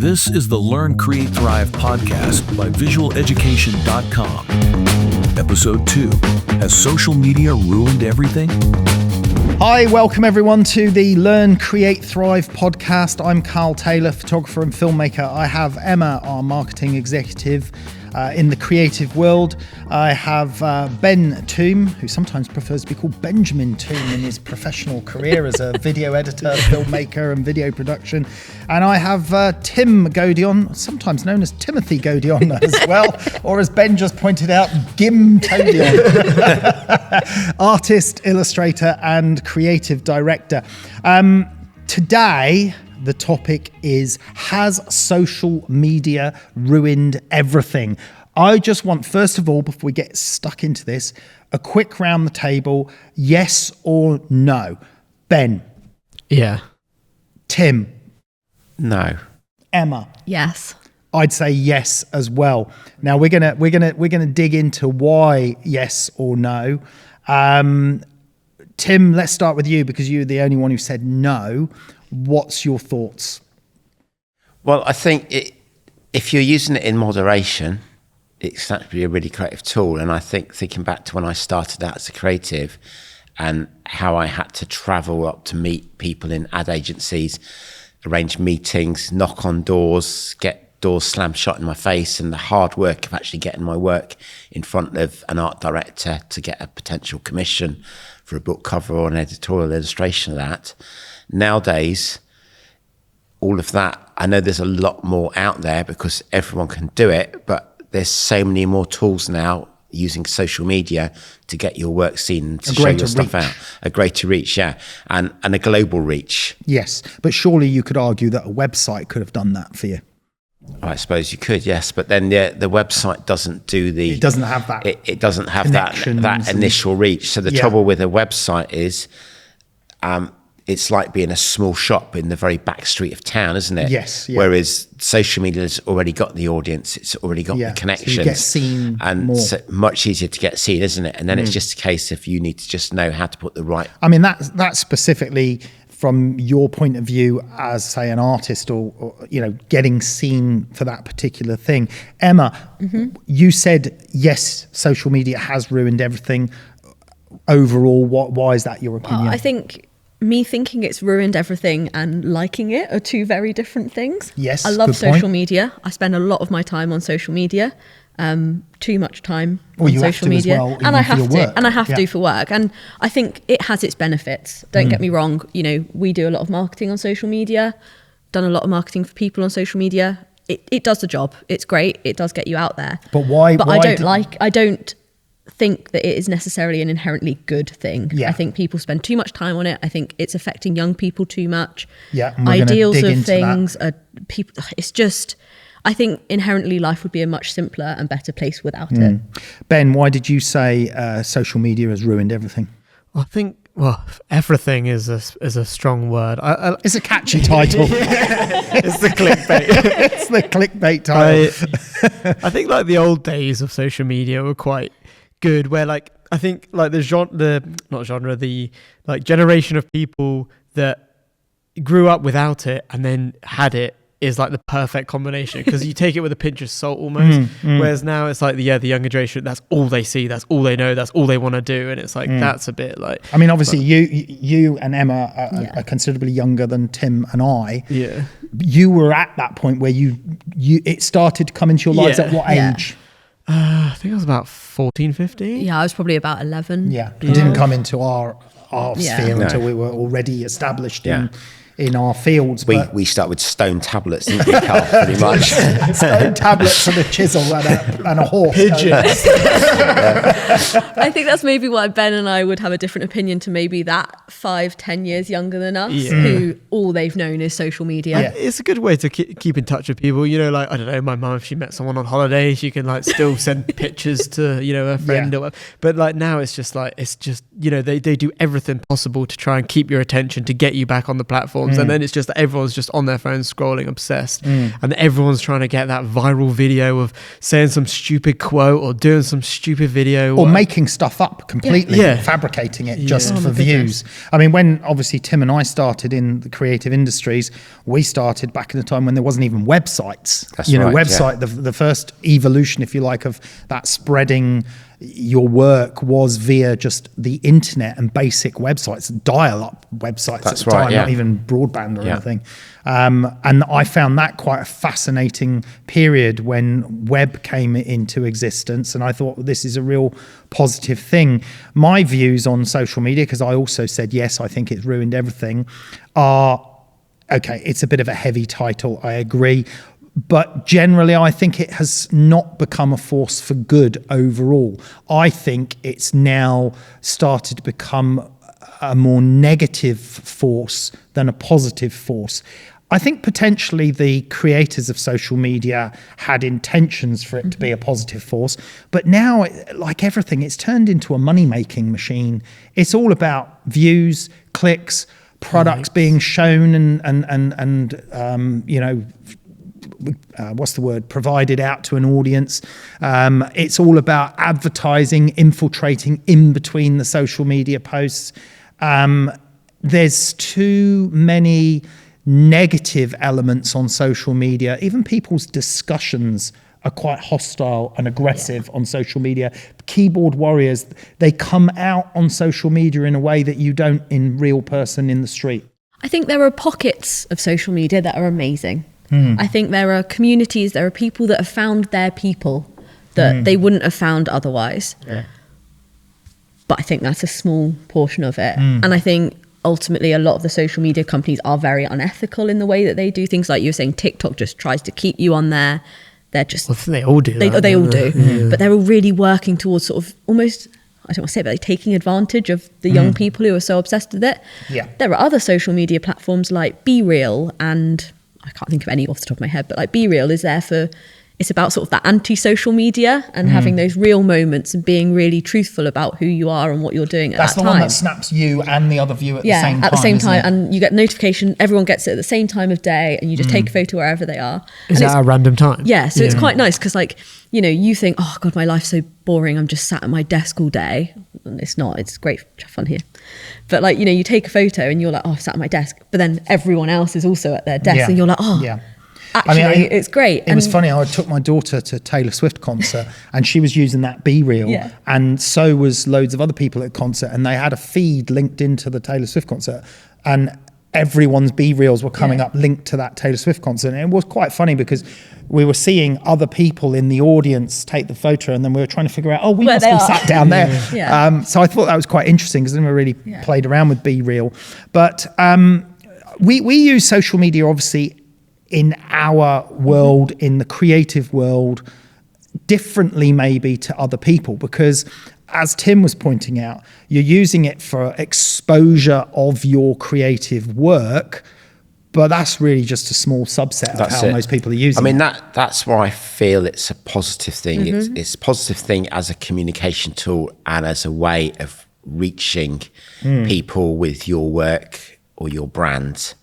This is the Learn, Create, Thrive podcast by visualeducation.com. Episode 2, Has Social Media Ruined Everything? Hi, welcome everyone to the Learn, Create, Thrive podcast. I'm Karl Taylor, photographer and filmmaker. I have Emma, our marketing executive in the creative world. I have Ben Thoume, who sometimes prefers to be called Benjamin Thoume in his professional career as a video editor, filmmaker and video production. And I have Tim Gaudion, sometimes known as Timothy Gaudion as well, or as Ben just pointed out, Gim Todion. Artist, illustrator and creative director. Today, the topic is, has social media ruined everything? I just want, first of all, before we get stuck into this, a quick round the table, yes or no. Ben? Yeah. Tim? No. Emma? Yes. I'd say yes as well. Now we're gonna dig into why yes or no. Tim, let's start with you because you're the only one who said no. What's your thoughts? Well, I think if you're using it in moderation, it's actually a really creative tool. And I think thinking back to when I started out as a creative and how I had to travel up to meet people in ad agencies, arrange meetings, knock on doors, get doors slammed shut in my face, and the hard work of actually getting my work in front of an art director to get a potential commission for a book cover or an editorial illustration of that. Nowadays, all of that, I know there's a lot more out there because everyone can do it, but there's so many more tools now using social media to get your work seen, to show your stuff out. A greater reach, yeah. And a global reach. Yes, but surely you could argue that a website could have done that for you. I suppose you could, yes, but then the website doesn't do the... It doesn't have that. It doesn't have that initial reach. So the trouble with a website is... it's like being a small shop in the very back street of town, isn't it? Yes. Yeah. Whereas social media has already got the audience, it's already got the connections. So you get seen and more. So much easier to get seen, isn't it? And then it's just a case of you need to just know how to put the right... I mean, that's specifically from your point of view as, say, an artist or getting seen for that particular thing. Emma, you said, yes, social media has ruined everything. Overall, why is that your opinion? I think... me thinking it's ruined everything and liking it are two very different things. Yes, I love good social point. media. I spend a lot of my time on social media, too much time on you social have to media, as well, and I have for your to, work. and I have to for work. And I think it has its benefits. Don't get me wrong. We do a lot of marketing on social media. Done a lot of marketing for people on social media. It does the job. It's great. It does get you out there. But why? But I don't think that it is necessarily an inherently good thing. Yeah. I think people spend too much time on it. I think it's affecting young people too much. Yeah, and we're gonna ideals dig of into things are people. It's just, I think inherently life would be a much simpler and better place without it. Ben, why did you say social media has ruined everything? I think, well, everything is a strong word. It's a catchy title. It's the clickbait. It's the clickbait title. I think like the old days of social media were quite good, where like I think like the generation of people that grew up without it and then had it is like the perfect combination, because you take it with a pinch of salt almost. Whereas now it's like the younger generation, that's all they see, that's all they know, that's all they want to do, and it's like that's a bit like. I mean, obviously, you and Emma are considerably younger than Tim and I. Yeah. You were at that point where you it started to come into your lives at what age? I think I was about 14, 15. Yeah, I was probably about 11. Yeah, it didn't come into our sphere until we were already established in our fields. We start with stone tablets, didn't we, Karl, pretty much? Stone tablets and a chisel and a horse. Pigeons. I think that's maybe why Ben and I would have a different opinion to maybe that 5-10 years younger than us, who all they've known is social media. Yeah. It's a good way to keep in touch with people. Like, I don't know, my mum, if she met someone on holiday, she can like still send pictures to, her friend or whatever. But like now it's just, they do everything possible to try and keep your attention, to get you back on the platform. platforms, and then it's just that everyone's just on their phones scrolling, obsessed, and everyone's trying to get that viral video of saying some stupid quote or doing some stupid video or making stuff up completely, fabricating it just for views. I mean, when obviously Tim and I started in the creative industries, we started back in the time when there wasn't even websites. That's right, the first evolution, if you like, of that spreading your work was via just the internet and basic websites, dial-up websites at the time, not even broadband or anything. And I found that quite a fascinating period when web came into existence, and I thought this is a real positive thing. My views on social media, because I also said yes, I think it's ruined everything, are, okay, it's a bit of a heavy title, I agree, but generally I think it has not become a force for good overall. I think it's now started to become a more negative force than a positive force. I think potentially the creators of social media had intentions for it to be a positive force, but now, like everything, it's turned into a money-making machine. It's all about views, clicks, products being shown and you know, provided out to an audience. It's all about advertising, infiltrating in between the social media posts. There's too many negative elements on social media. Even people's discussions are quite hostile and aggressive on social media. Keyboard warriors, they come out on social media in a way that you don't in real person in the street. I think there are pockets of social media that are amazing. I think there are communities, there are people that have found their people that they wouldn't have found otherwise. But I think that's a small portion of it. And I think ultimately a lot of the social media companies are very unethical in the way that they do things. Like you were saying, TikTok just tries to keep you on there. They're just... Well, they all do that. They all do. But they're all really working towards sort of almost... I don't want to say it, but like taking advantage of the young people who are so obsessed with it. There are other social media platforms like Be Real, and I can't think of any off the top of my head, but like Be Real is there for, it's about sort of that anti-social media and having those real moments and being really truthful about who you are and what you're doing at that time. That's the one that snaps you and the other view at the same time. At the same time, and you get notification, everyone gets it at the same time of day, and you just take a photo wherever they are. Is that a random time? Yeah, so it's quite nice because, like, you know, you think, oh God, my life's so boring, I'm just sat at my desk all day. And it's not, it's great fun here. But like, you know, you take a photo and you're like, oh, I've sat at my desk. But then everyone else is also at their desk and you're like, oh, actually, it's great. It was funny, I took my daughter to Taylor Swift concert and she was using that Be Real, and so was loads of other people at concert, and they had a feed linked into the Taylor Swift concert, and everyone's Be Reels were coming up linked to that Taylor Swift concert. And it was quite funny because we were seeing other people in the audience take the photo, and then we were trying to figure out, oh, we must be sat down there. So I thought that was quite interesting because I never really played around with Be Real. But we use social media obviously in our world, in the creative world, differently maybe to other people, because as Tim was pointing out, you're using it for exposure of your creative work, but that's really just a small subset of how most people are using it. I mean, that's where I feel it's a positive thing. It's a positive thing as a communication tool and as a way of reaching people with your work or your brand.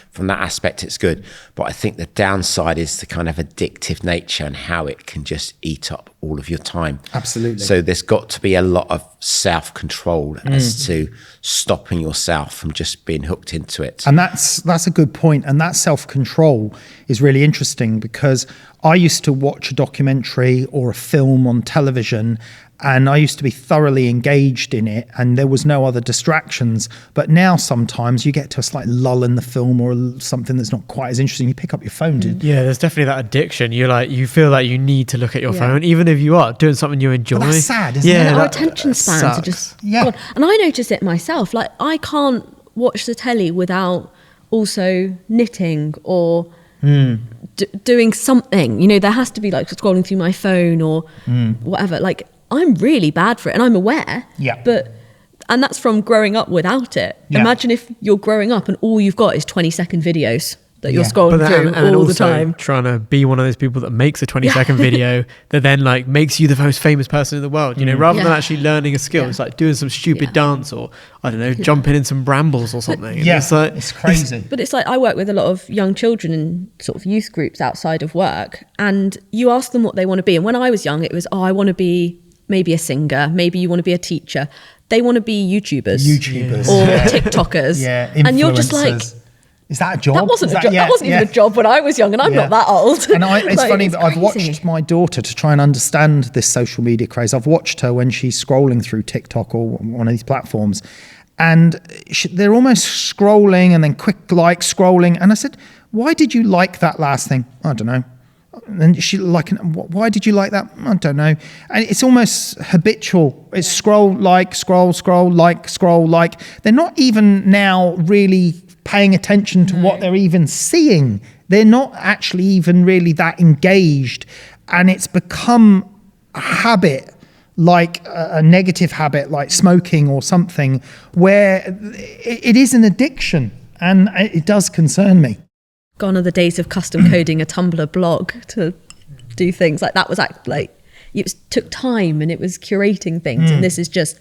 From that aspect, it's good. But I think the downside is the kind of addictive nature and how it can just eat up all of your time. Absolutely. So there's got to be a lot of self-control as to stopping yourself from just being hooked into it. And that's a good point. And that self-control is really interesting, because I used to watch a documentary or a film on television, and I used to be thoroughly engaged in it, and there was no other distractions. But now sometimes you get to a slight lull in the film or something that's not quite as interesting, you pick up your phone. Yeah, there's definitely that addiction. You feel like you need to look at your phone, even if you are doing something you enjoy. But that's sad, isn't it? Our attention spans are just gone. And I notice it myself. Like, I can't watch the telly without also knitting or doing something. You know, there has to be like scrolling through my phone or whatever. Like, I'm really bad for it, and I'm aware. And that's from growing up without it. Imagine if you're growing up and all you've got is 20-second videos that you're Yeah. scrolling through and all the also time. trying to be one of those people that makes a 20-second video that then like makes you the most famous person in the world, you know, rather than Yeah. actually learning a skill. Yeah. It's like doing some stupid Yeah. dance, or I don't know, jumping in some brambles or something. And Yeah, it's like, it's crazy. But it's like I work with a lot of young children in sort of youth groups outside of work, and you ask them what they want to be. And when I was young, it was, I want to be maybe a singer, maybe you want to be a teacher. They want to be YouTubers or TikTokers. Yeah, and you're just like, influencers. Is that a job? that wasn't Is a job. yeah, That wasn't even yeah. a job when I was young, and I'm Yeah. not that old. And it's Like, funny that I've crazy. watched my daughter to try and understand this social media craze. I've watched her when she's scrolling through TikTok or one of these platforms, and they're almost scrolling and then quick like scrolling. And I said, "Why did you like that last thing?" I don't know. And she like, "Why did you like that?" I don't know. And it's almost habitual. It's scroll, like, scroll, scroll, like, scroll, like. They're not even now really paying attention to what they're even seeing. They're not actually even really that engaged. And it's become a habit, like a negative habit, like smoking or something, where it is an addiction. And it does concern me. Gone are the days of custom coding a Tumblr blog to do things like that. Was like it took time, and it was curating things. And this is just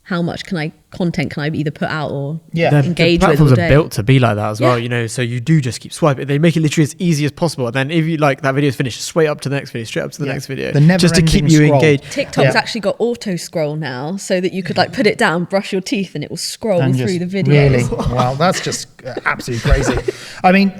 how much content can I either put out or engage the with platforms all are day. built to be like that as well, Yeah. you know, so you do just keep swiping. They make it literally as easy as possible, and then if you like that video is finished, straight up to the next video, straight up to the next video, The just to keep never-ending you scroll. engaged. TikTok's actually got auto scroll now, so that you could like put it down, brush your teeth, and it will scroll And through just the video. Really? Wow, that's just absolutely crazy. I mean,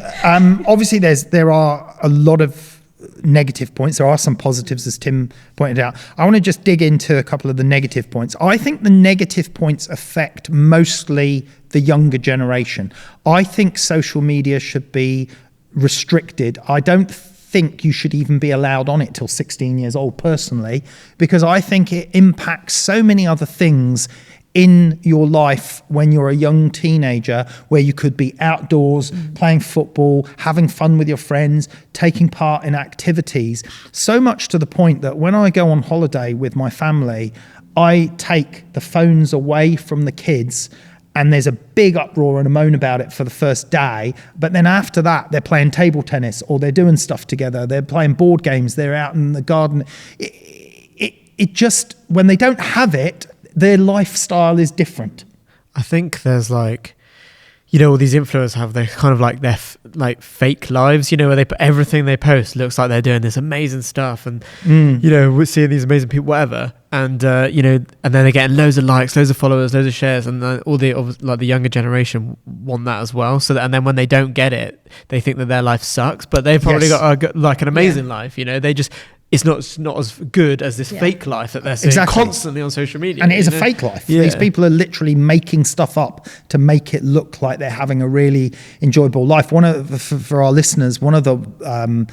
obviously there are a lot of negative points. There are some positives, as Tim pointed out. I want to just dig into a couple of the negative points. I think the negative points affect mostly the younger generation. I think social media should be restricted. I don't think you should even be allowed on it till 16 years old, personally, because I think it impacts so many other things in your life when you're a young teenager, where you could be outdoors, playing football, having fun with your friends, taking part in activities. So much to the point that when I go on holiday with my family, I take the phones away from the kids, and there's a big uproar and a moan about it for the first day. But then after that, they're playing table tennis, or they're doing stuff together. They're playing board games. They're out in the garden. It just, when they don't have it, their lifestyle is different. I think there's like, you know, all these influencers have their kind of like their like fake lives, you know, where they put everything they post looks like they're doing this amazing stuff, and you know, we're seeing these amazing people, whatever, and you know, and then they're getting loads of likes, loads of followers, loads of shares, and then all the like the younger generation want that as well. So that, and then when they don't get it, they think that their life sucks, but they've probably got like an amazing life, you know. They just, it's not as good as this fake life that they're seeing constantly on social media. And it is a fake life. Yeah. These people are literally making stuff up to make it look like they're having a really enjoyable life. For our listeners, one of the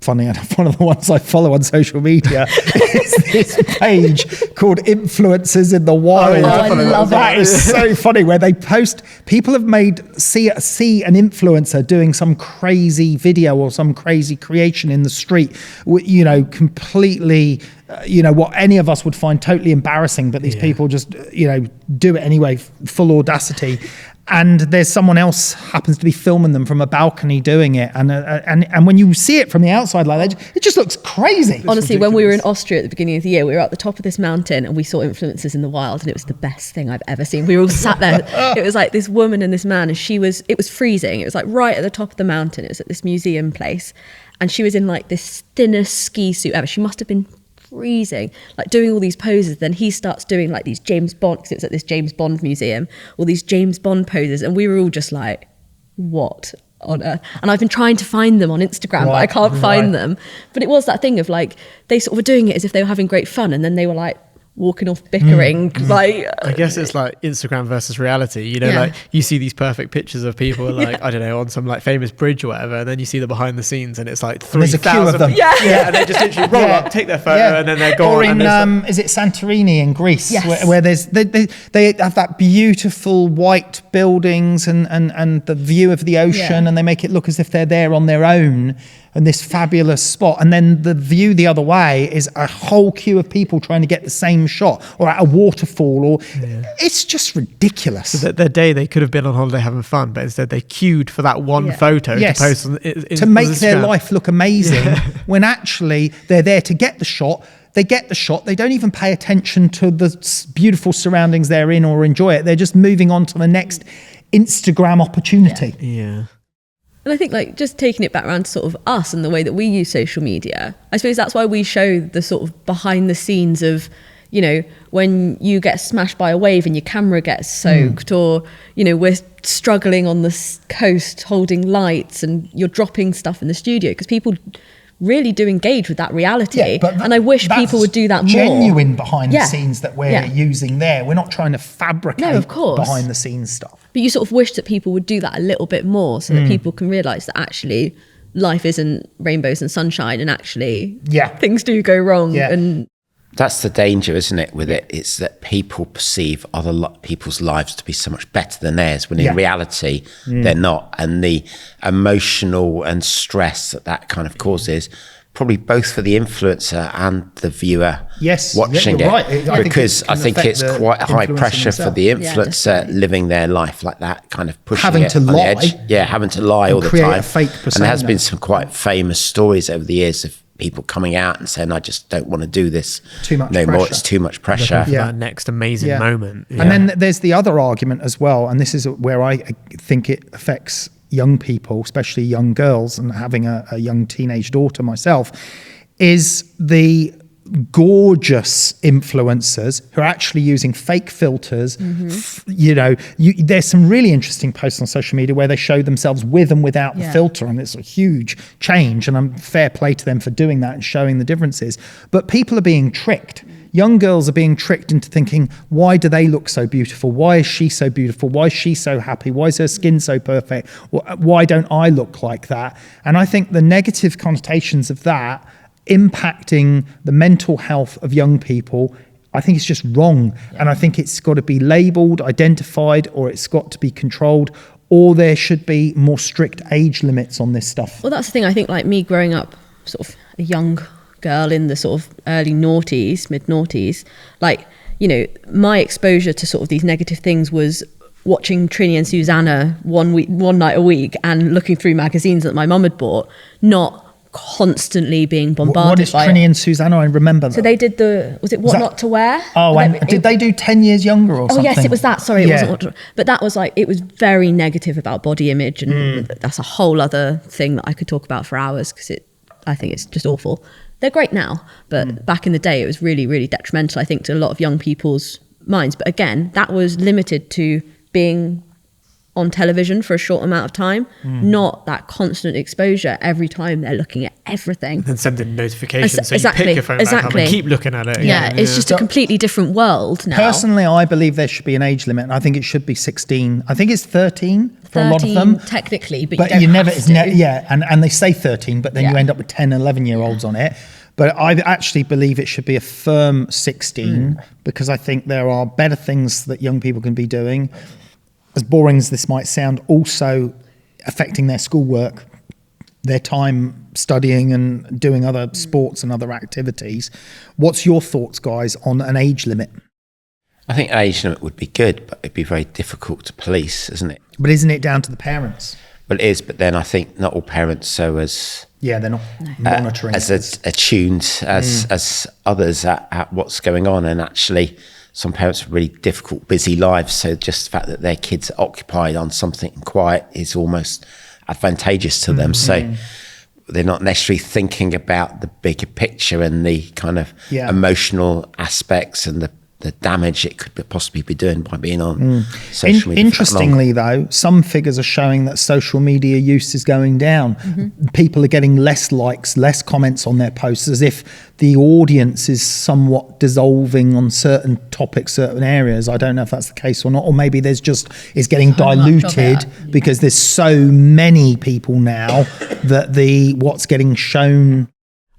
funny enough, one of the ones I follow on social media is this page called Influencers in the Wild. Oh, I love That it. is so funny, where they post, people have see an influencer doing some crazy video or some crazy creation in the street, you know, completely, you know, what any of us would find totally embarrassing, but these people just, you know, do it anyway, full audacity. And there's someone else happens to be filming them from a balcony doing it, and when you see it from the outside like that, it just looks crazy. Honestly, when we were in Austria at the beginning of the year, we were at the top of this mountain and we saw influencers in the wild, and it was the best thing I've ever seen. We were all sat there. It was like this woman and this man, and it was freezing. It was like right at the top of the mountain. It was at this museum place, and she was in like this thinnest ski suit ever. She must have been freezing, like doing all these poses. Then he starts doing like these James Bond, because it was at this James Bond museum, all these James Bond poses, and we were all just like, what on earth? And I've been trying to find them on Instagram, but I can't find them. But it was that thing of like, they sort of were doing it as if they were having great fun, and then they were like walking off bickering. Like, I guess it's like Instagram versus reality, you know, like you see these perfect pictures of people like, I don't know, on some like famous bridge or whatever, and then you see the behind the scenes and it's like 3,000 them. and they just literally roll up, take their photo, and then they're gone. Or in and is it Santorini in Greece, Yes. where there's they have that beautiful white buildings and the view of the ocean, and they make it look as if they're there on their own, and this fabulous spot, and then the view the other way is a whole queue of people trying to get the same same shot, or at a waterfall, or it's just ridiculous. So their day, they could have been on holiday having fun, but instead they queued for that one photo to post on to make their life look amazing, when actually they're there to get the shot. They get the shot. They don't even pay attention to the beautiful surroundings they're in or enjoy it. They're just moving on to the next Instagram opportunity. Yeah. And I think like just taking it back around to sort of us and the way that we use social media, I suppose that's why we show the sort of behind the scenes of, you know, when you get smashed by a wave and your camera gets soaked, or, you know, we're struggling on the coast holding lights and you're dropping stuff in the studio, because people really do engage with that reality. And I wish people would do that more. Genuine behind the scenes that we're using there. We're not trying to fabricate behind the scenes stuff. But you sort of wish that people would do that a little bit more, so that people can realise that actually life isn't rainbows and sunshine, and actually things do go wrong. And that's the danger, isn't it, with it? It's that people perceive other people's lives to be so much better than theirs, when in reality they're not. And the emotional and stress that kind of causes, probably both for the influencer and the viewer watching it. Right. Because I think it's quite high pressure for the influencer living their life like that, kind of pushing having it to on lie. the edge. Yeah, having to lie all the create time. a fake persona. And there has been some quite famous stories over the years of people coming out and saying, I just don't want to do this too much no pressure. more. It's too much pressure. That next amazing moment. And then there's the other argument as well, and this is where I think it affects young people, especially young girls, and having a young teenage daughter myself, is the gorgeous influencers who are actually using fake filters. There's some really interesting posts on social media where they show themselves with and without the filter, and it's a huge change, and I'm fair play to them for doing that and showing the differences. But people are being tricked. Young girls are being tricked into thinking, why do they look so beautiful? Why is she so beautiful? Why is she so happy? Why is her skin so perfect? Why don't I look like that? And I think the negative connotations of that impacting the mental health of young people, I think it's just wrong. And I think it's got to be labelled, identified, or it's got to be controlled, or there should be more strict age limits on this stuff. Well, that's the thing. I think like me growing up sort of a young girl in the sort of early noughties, mid noughties, like, you know, my exposure to sort of these negative things was watching Trini and Susanna one night a week and looking through magazines that my mum had bought, not constantly being bombarded. What is Trini and Susanna? I remember that. So they did What Not to Wear? Oh, and did they do 10 years younger or something? Oh yes, it was that. Sorry, it wasn't What to Wear. But that was like, it was very negative about body image, and that's a whole other thing that I could talk about for hours, because I think it's just awful. They're great now, but back in the day it was really, really detrimental, I think, to a lot of young people's minds. But again, that was limited to being on television for a short amount of time, not that constant exposure every time they're looking at everything. And sending notifications, so you pick your phone back up and keep looking at it. It's just a completely different world now. Personally, I believe there should be an age limit, and I think it should be 16. I think it's 13 for a lot of them. Technically, but you don't never, have to. and they say 13, but then you end up with 10, 11-year-olds on it. But I actually believe it should be a firm 16, because I think there are better things that young people can be doing. As boring as this might sound, also affecting their schoolwork, their time studying and doing other sports and other activities. What's your thoughts, guys, on an age limit? I think age limit would be good, but it'd be very difficult to police, isn't it? But isn't it down to the parents? Well, it is, but then I think not all parents are as... Yeah, they're not monitoring. As attuned as others at what's going on. And actually, some parents have really difficult, busy lives. So just the fact that their kids are occupied on something quiet is almost advantageous to them. So they're not necessarily thinking about the bigger picture and the kind of emotional aspects and the damage it could possibly be doing by being on social media. Interestingly, though, some figures are showing that social media use is going down. People are getting less likes, less comments on their posts, as if the audience is somewhat dissolving on certain topics, certain areas. I don't know if that's the case or not, or maybe there's just it's getting diluted because there's so many people now that what's getting shown.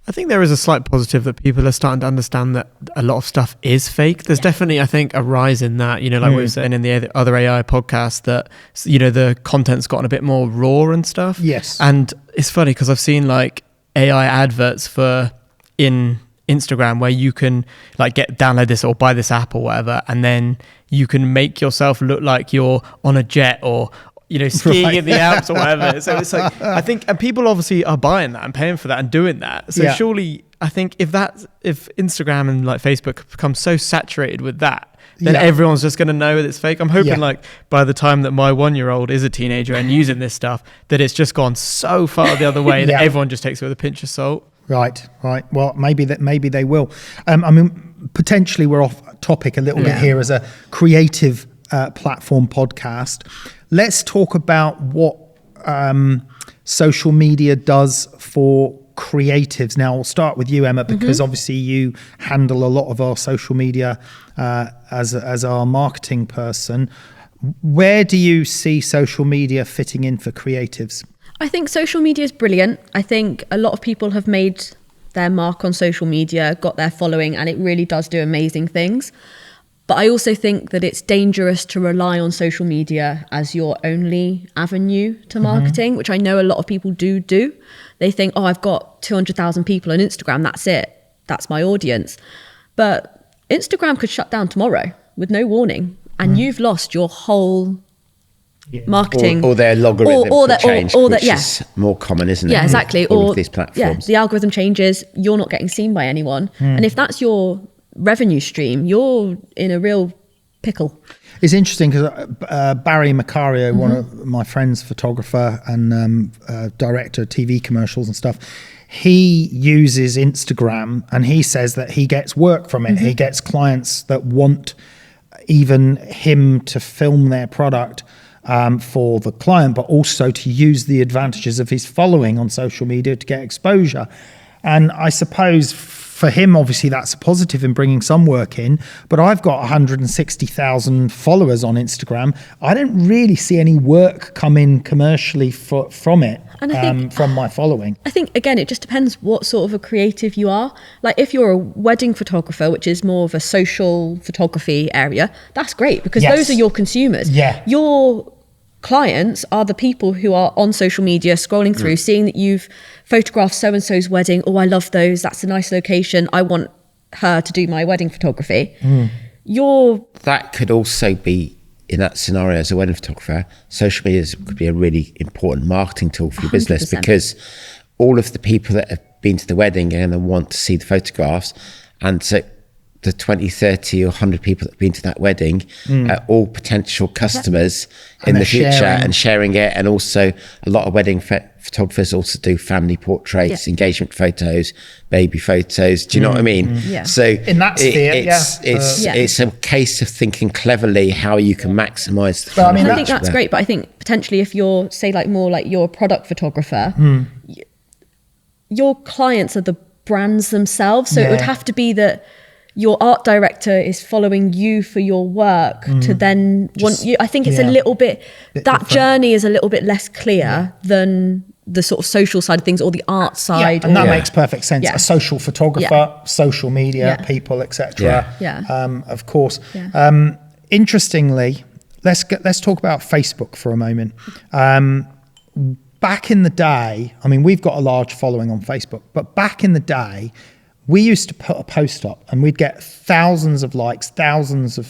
I think there is a slight positive that people are starting to understand that a lot of stuff is fake. There's definitely, I think, a rise in that, like we were saying in the other AI podcast, that, the content's gotten a bit more raw and stuff. Yes. And it's funny because I've seen like AI adverts for in Instagram where you can like download this or buy this app or whatever, and then you can make yourself look like you're on a jet or, you know, skiing in the Alps or whatever. So it's like, I think, and people obviously are buying that and paying for that and doing that. So surely, I think if Instagram and like Facebook become so saturated with that, then everyone's just going to know that it's fake. I'm hoping like by the time that my 1-year-old is a teenager and using this stuff, that it's just gone so far the other way that everyone just takes it with a pinch of salt. Right. Well, maybe they will. I mean, potentially we're off topic a little bit here as a creative platform podcast. Let's talk about what social media does for creatives. Now, I'll start with you, Emma, because obviously you handle a lot of our social media as our marketing person. Where do you see social media fitting in for creatives? I think social media is brilliant. I think a lot of people have made their mark on social media, got their following, and it really does do amazing things. But I also think that it's dangerous to rely on social media as your only avenue to marketing, which I know a lot of people do. They think, oh, I've got 200,000 people on Instagram. That's it. That's my audience. But Instagram could shut down tomorrow with no warning. And you've lost your whole marketing. Or their logarithm could change, which is more common, isn't it? Yeah, exactly. All of these platforms. The algorithm changes. You're not getting seen by anyone. And if that's your revenue stream, you're in a real pickle. It's interesting because Barry Macario, one of my friends, photographer and director of TV commercials and stuff, he uses Instagram and he says that he gets work from it. He gets clients that want even him to film their product for the client, but also to use the advantages of his following on social media to get exposure. And I suppose for him, obviously, that's a positive in bringing some work in. But I've got 160,000 followers on Instagram. I don't really see any work come in commercially from it, and I think, from my following. I think, again, it just depends what sort of a creative you are. Like if you're a wedding photographer, which is more of a social photography area, that's great because those are your consumers. Yeah. Your clients are the people who are on social media scrolling through, seeing that you've photographed so-and-so's wedding. Oh, I love those. That's a nice location. I want her to do my wedding photography. That could also be, in that scenario, as a wedding photographer, social media could be a really important marketing tool for your 100%. Business, because all of the people that have been to the wedding are going to want to see the photographs. And so the 20, 30 or 100 people that have been to that wedding are all potential customers in the future and sharing it. And also a lot of wedding photographers also do family portraits, engagement photos, baby photos. Do you know what I mean? So in that sphere, it's a case of thinking cleverly how you can maximize the I think that's great. But I think potentially if you're, say, like more like you're a product photographer, your clients are the brands themselves. So it would have to be that your art director is following you for your work to then want you. I think it's a little bit, that different. Journey is a little bit less clear than the sort of social side of things or the art side. And that makes perfect sense. A social photographer, social media people, etc. Of course. Interestingly, let's talk about Facebook for a moment. Back in the day, I mean, we've got a large following on Facebook, but back in the day, we used to put a post up and we'd get thousands of likes, thousands of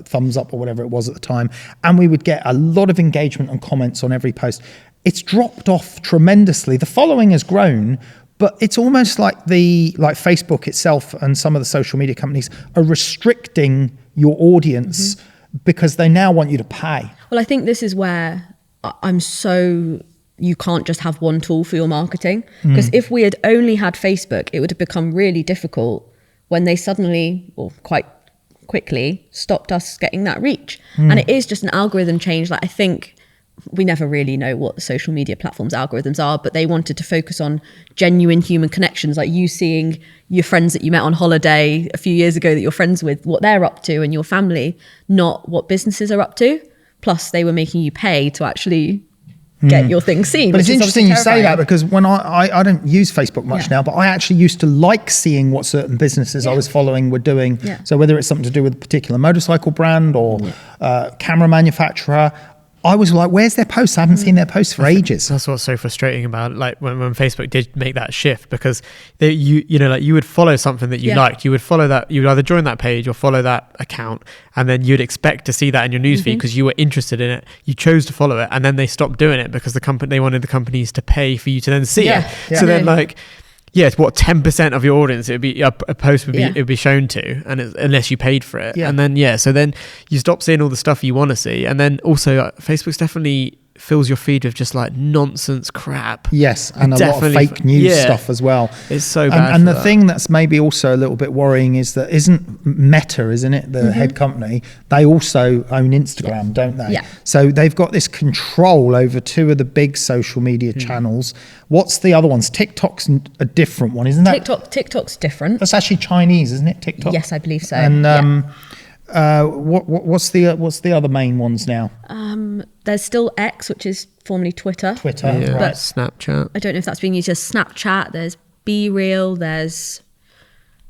thumbs up or whatever it was at the time. And we would get a lot of engagement and comments on every post. It's dropped off tremendously. The following has grown, but it's almost like Facebook itself and some of the social media companies are restricting your audience because they now want you to pay. Well, I think this is where you can't just have one tool for your marketing, because if we had only had Facebook, it would have become really difficult when they suddenly, or quite quickly, stopped us getting that reach. And it is just an algorithm change. Like I think we never really know what the social media platforms algorithms are, but they wanted to focus on genuine human connections, like you seeing your friends that you met on holiday a few years ago that you're friends with, what they're up to, and your family, not what businesses are up to. Plus they were making you pay to actually get your thing seen. But it's interesting you say that, because when I don't use Facebook much now, but I actually used to like seeing what certain businesses I was following were doing. So whether it's something to do with a particular motorcycle brand or camera manufacturer, I was like, where's their posts? I haven't seen their posts for ages. That's what's so frustrating about it. Like when Facebook did make that shift, because you would follow something that you liked. You would follow that. You would either join that page or follow that account, and then you'd expect to see that in your newsfeed because you were interested in it. You chose to follow it, and then they stopped doing it because they wanted the companies to pay for you to then see it. So then it's what 10% of your audience it'd be a post would be it'd be shown to, and unless you paid for it, and then so then you stop seeing all the stuff you want to see, and then also Facebook's definitely fills your feed with just like nonsense crap. Yes, and a lot of fake news stuff as well. It's so bad. And the thing that's maybe also a little bit worrying is that isn't Meta, isn't it, the head company? They also own Instagram, don't they? Yeah. So they've got this control over two of the big social media channels. What's the other ones? TikTok's a different one, isn't that? TikTok's different. That's actually Chinese, isn't it? TikTok. Yes, I believe so. And what's the other main ones now? There's still X, which is formerly Twitter. Right. But Snapchat. I don't know if that's being used as Snapchat. There's Be Real. There's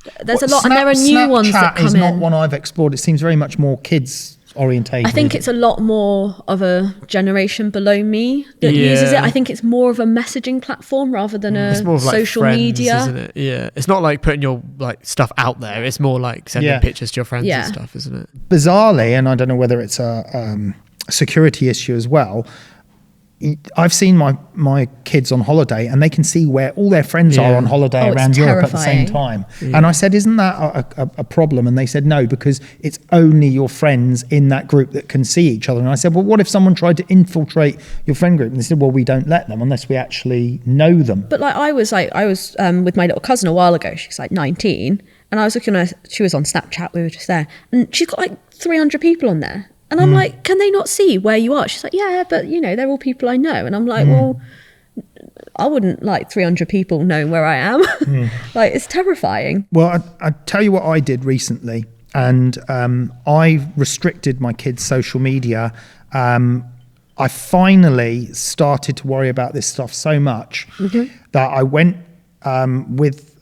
a lot, and there are new ones that come in. Snapchat is not one I've explored. It seems very much more kids orientated. I think it's a lot more of a generation below me that uses it. I think it's more of a messaging platform rather than it's more of like social friends, media, isn't it? Yeah, it's not like putting your like stuff out there. It's more like sending pictures to your friends and stuff, isn't it? Bizarrely, and I don't know whether it's a security issue as well, I've seen my kids on holiday and they can see where all their friends are on holiday around Europe at the same time. And I said, isn't that a problem? And they said, no, because it's only your friends in that group that can see each other. And I said, well, what if someone tried to infiltrate your friend group? And they said, well, we don't let them unless we actually know them. But like I was with my little cousin a while ago. She's like 19, and I was looking at her, she was on Snapchat. We were just there, and she's got like 300 people on there. And I'm like, can they not see where you are? She's like, yeah, but they're all people I know. And I'm like, well, I wouldn't like 300 people knowing where I am. Like, it's terrifying. Well, I tell you what I did recently, and I restricted my kids' social media. I finally started to worry about this stuff so much that I went with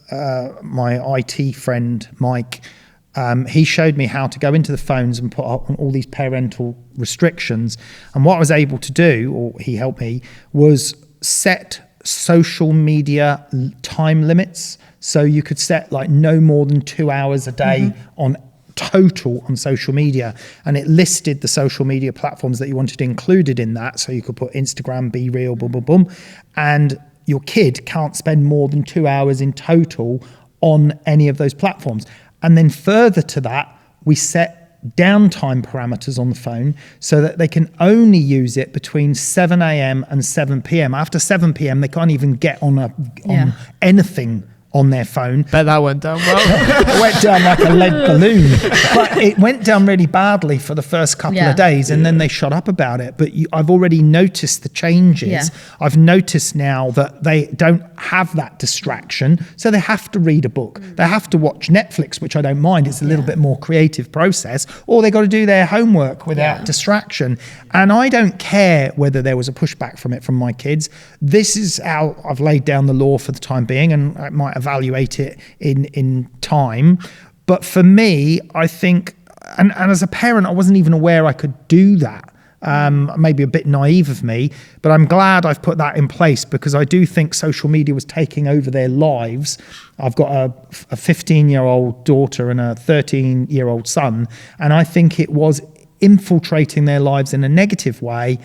my IT friend, Mike. He showed me how to go into the phones and put up on all these parental restrictions. And what I was able to do, or he helped me, was set social media time limits. So you could set like no more than 2 hours a day on total on social media. And it listed the social media platforms that you wanted included in that. So you could put Instagram, Be Real, boom, boom, boom. And your kid can't spend more than 2 hours in total on any of those platforms. And then further to that, we set downtime parameters on the phone so that they can only use it between 7 a.m. and 7 p.m. After 7 p.m., they can't even get on anything on their phone. Bet that went down well. It went down like a lead balloon. But it went down really badly for the first couple of days, and then they shut up about it. But I've already noticed the changes. Yeah. I've noticed now that they don't have that distraction, so they have to read a book. They have to watch Netflix, which I don't mind. It's a little bit more creative process. Or they got to do their homework without distraction. And I don't care whether there was a pushback from it from my kids. This is how I've laid down the law for the time being, and I might evaluate it in time. But for me, I think, and as a parent, I wasn't even aware I could do that. Maybe a bit naive of me, but I'm glad I've put that in place, because I do think social media was taking over their lives. I've got a 15-year-old daughter and a 13-year-old son, and I think it was infiltrating their lives in a negative way.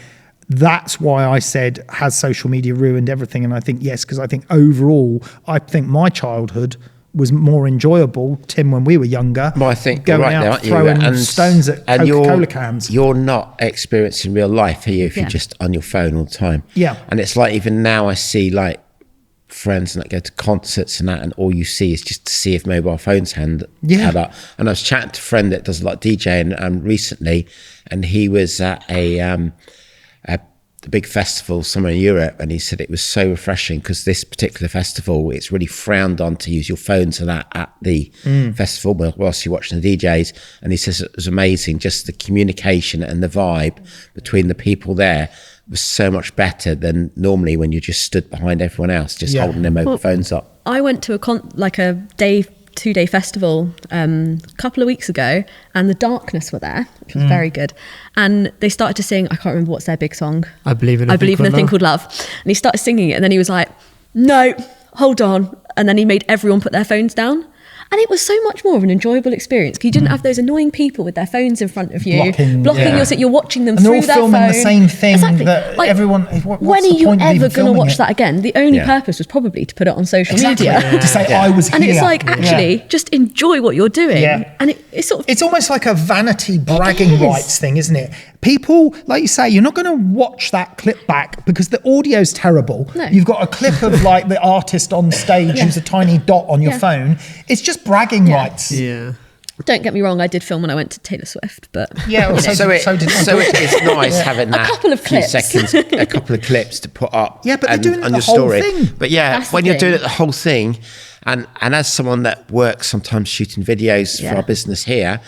That's why I said, has social media ruined everything? And I think yes, because I think overall, I think my childhood was more enjoyable, Tim, when we were younger. Well, I think going right out there, throwing stones at Coca-Cola cans. You're not experiencing real life, are you, if you're just on your phone all the time? Yeah. And it's like, even now I see like friends that go to concerts and that, and all you see is just to see if mobile phones had up. And I was chatting to a friend that does a lot of DJing recently, and he was at the big festival somewhere in Europe, and he said it was so refreshing because this particular festival, it's really frowned on to use your phone to that at the festival whilst you're watching the DJs. And he says it was amazing, just the communication and the vibe between the people there was so much better than normally when you just stood behind everyone else, just holding their mobile phones up. I went to a day 2-day festival a couple of weeks ago, and the Darkness were there, which was very good. And they started to sing, I can't remember what's their big song. I believe in a thing called love. And he started singing it, and then he was like, no, hold on. And then he made everyone put their phones down. And it was so much more of an enjoyable experience because you didn't have those annoying people with their phones in front of you, blocking your. You're watching them and through their phone. And they're all filming the same thing. Exactly. That like, everyone. When are you ever going to watch that again? The only purpose was probably to put it on social media. To say I was here. And it's like, actually, just enjoy what you're doing. Yeah. And it's sort of. It's almost like a vanity bragging rights thing, isn't it? People, like you say, you're not going to watch that clip back because the audio's terrible. No. You've got a clip of like the artist on stage who's a tiny dot on your phone. It's just bragging rights. Yeah. Don't get me wrong, I did film when I went to Taylor Swift, but so it's nice having that couple of few clips. seconds, a couple of clips to put up. Yeah, but and, they're doing it on the your whole story. thing. But yeah, That's the when you're thing. doing it the whole thing, and as someone that works sometimes shooting videos for our business here,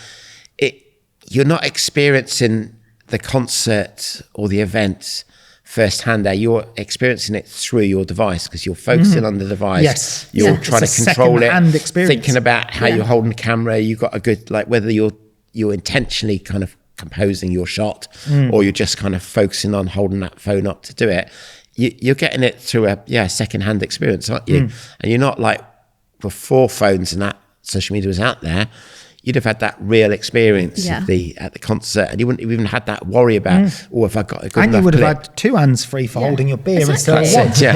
you're not experiencing the concert or the event firsthand there. You're experiencing it through your device because you're focusing on the device. Yes. You're trying It's to a control it, second-hand experience. thinking about how you're holding the camera. You've got a good, like whether you're intentionally kind of composing your shot or you're just kind of focusing on holding that phone up to do it. You're getting it through a second-hand experience, aren't you? And you're not like before phones and that social media was out there, you'd have had that real experience at the concert, and you wouldn't have even had that worry about, have I got a good And enough you would clip? have had 2 hands free for holding your beer instead of Exactly.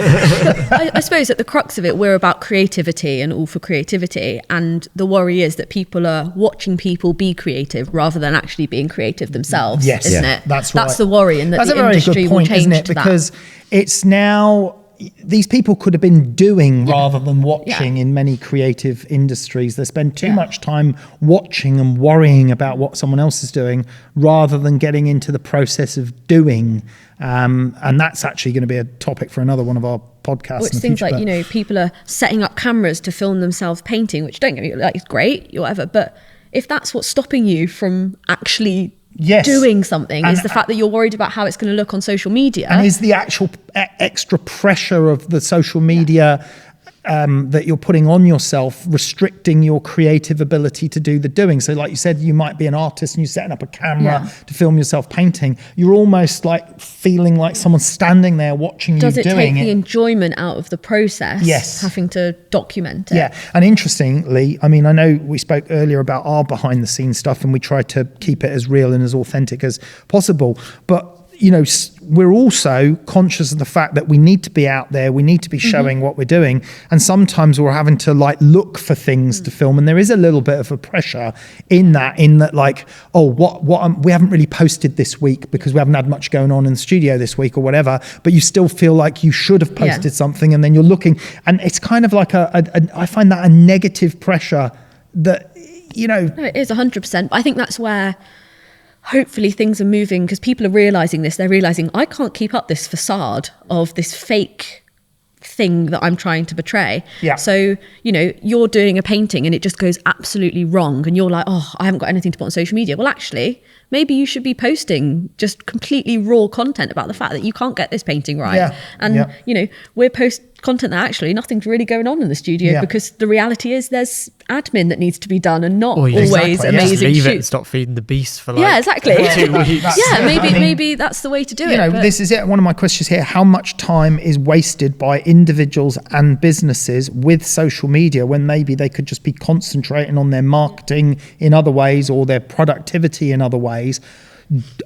one. I suppose at the crux of it, we're about creativity and all for creativity. And the worry is that people are watching people be creative rather than actually being creative themselves, isn't it? That's right. That's the worry, and that That's the a very industry good will point, change isn't it? to Because that. it's now, these people could have been doing rather than watching in many creative industries. They spend too much time watching and worrying about what someone else is doing rather than getting into the process of doing. And that's actually going to be a topic for another one of our podcasts. Which things like, people are setting up cameras to film themselves painting, which don't get me, like, it's great, whatever. But if that's what's stopping you from actually doing something, is the fact that you're worried about how it's going to look on social media. And is the actual extra pressure of the social media that you're putting on yourself restricting your creative ability to do the doing? So like you said, you might be an artist and you're setting up a camera to film yourself painting. You're almost like feeling like someone's standing there watching you doing it. Does it take the enjoyment out of the process? Yes. Having to document it. Yeah. And interestingly, I mean, I know we spoke earlier about our behind the scenes stuff and we try to keep it as real and as authentic as possible. But we're also conscious of the fact that we need to be out there, we need to be showing what we're doing, and sometimes we're having to like look for things to film, and there is a little bit of a pressure in that like, we haven't really posted this week because we haven't had much going on in the studio this week or whatever, but you still feel like you should have posted something, and then you're looking, and it's kind of like I find that a negative pressure that No, it is 100%. I think that's where hopefully things are moving, because people are realizing this. They're realizing, I can't keep up this facade of this fake thing that I'm trying to portray. Yeah. So, you're doing a painting and it just goes absolutely wrong, and you're like, I haven't got anything to put on social media. Well, actually, maybe you should be posting just completely raw content about the fact that you can't get this painting right. Yeah. And, we're post content that actually nothing's really going on in the studio because the reality is there's admin that needs to be done and not always amazing just leave it and shoots. stop feeding the beast for like exactly. 2 weeks. Maybe that's the way to do it. But This is it. One of my questions here: how much time is wasted by individuals and businesses with social media when maybe they could just be concentrating on their marketing in other ways or their productivity in other ways?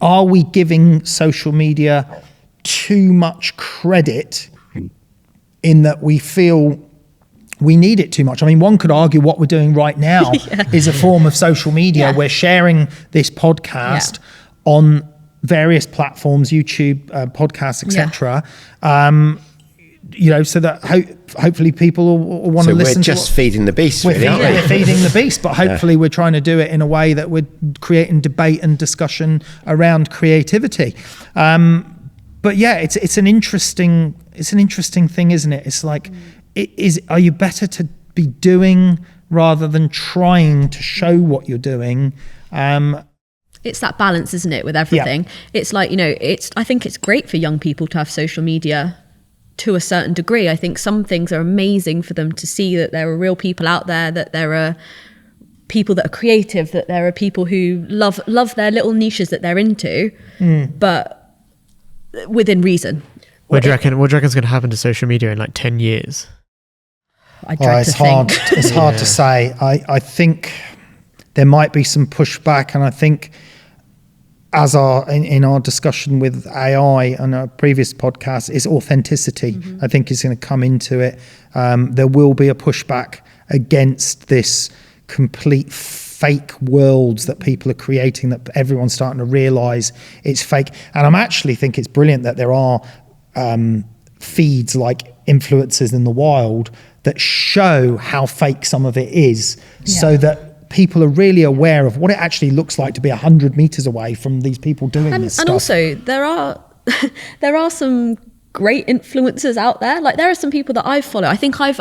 Are we giving social media too much credit in that we feel we need it too much? I mean, one could argue what we're doing right now is a form of social media. We're sharing this podcast on various platforms, YouTube, podcasts, etc. So that hopefully people will want to listen. So we're just feeding the beast, really, aren't we? We're feeding the beast, but hopefully we're trying to do it in a way that we're creating debate and discussion around creativity. But it's an interesting thing, isn't it? It's like, are you better to be doing rather than trying to show what you're doing? It's that balance, isn't it, with everything? It's like, I think it's great for young people to have social media to a certain degree. I think some things are amazing for them to see that there are real people out there, that there are people that are creative, that there are people who love their little niches that they're into, but within reason. What do you reckon is going to happen to social media in like 10 years? I dread to think. It's hard to say. I think there might be some pushback, and I think in our discussion with AI on a previous podcast, is authenticity. I think is going to come into it. There will be a pushback against this complete fake worlds that people are creating, that everyone's starting to realize it's fake. And I'm actually think it's brilliant that there are feeds like influencers in the wild that show how fake some of it is, so that people are really aware of what it actually looks like to be 100 meters away from these people doing this stuff. And also there are some great influencers out there. Like there are some people that I follow. I think I've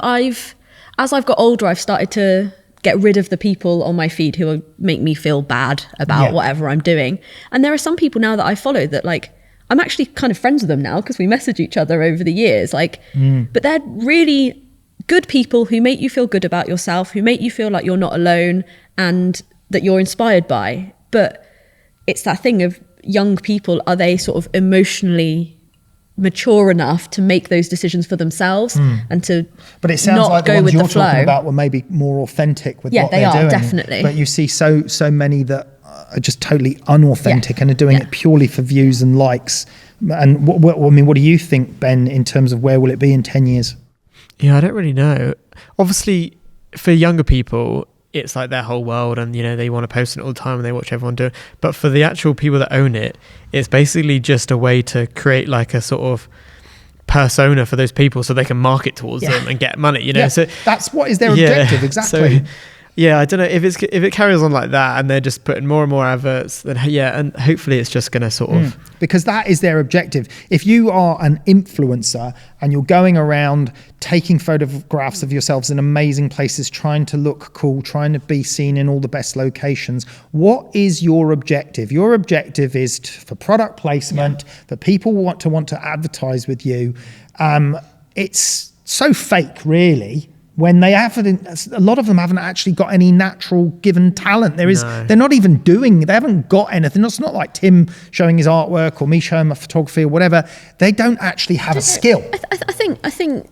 as I've got older, I've started to get rid of the people on my feed who make me feel bad about whatever I'm doing. And there are some people now that I follow that, like, I'm actually kind of friends with them now because we message each other over the years. Like, but they're really good people who make you feel good about yourself, who make you feel like you're not alone and that you're inspired by. But it's that thing of young people, are they sort of emotionally mature enough to make those decisions for themselves and to but it sounds not like the go ones with you're the flow. talking about were maybe more authentic with what they they're are doing. Definitely. But you see so many that are just totally unauthentic and are doing it purely for views and likes. And what do you think, Ben, in terms of where will it be in 10 years? Yeah, I don't really know. Obviously, for younger people, it's like their whole world, and they want to post it all the time and they watch everyone do it. But for the actual people that own it, it's basically just a way to create like a sort of persona for those people so they can market towards them and get money, So that's what is their objective, exactly. So, I don't know if it carries on like that and they're just putting more and more adverts, then and hopefully it's just going to sort of, because that is their objective. If you are an influencer and you're going around taking photographs of yourselves in amazing places, trying to look cool, trying to be seen in all the best locations, what is your objective? Your objective is for product placement, that people want to advertise with you. It's so fake, really, when they haven't, a lot of them haven't actually got any natural given talent. They're not even they haven't got anything. It's not like Tim showing his artwork or me showing my photography or whatever. They don't actually have a skill. I think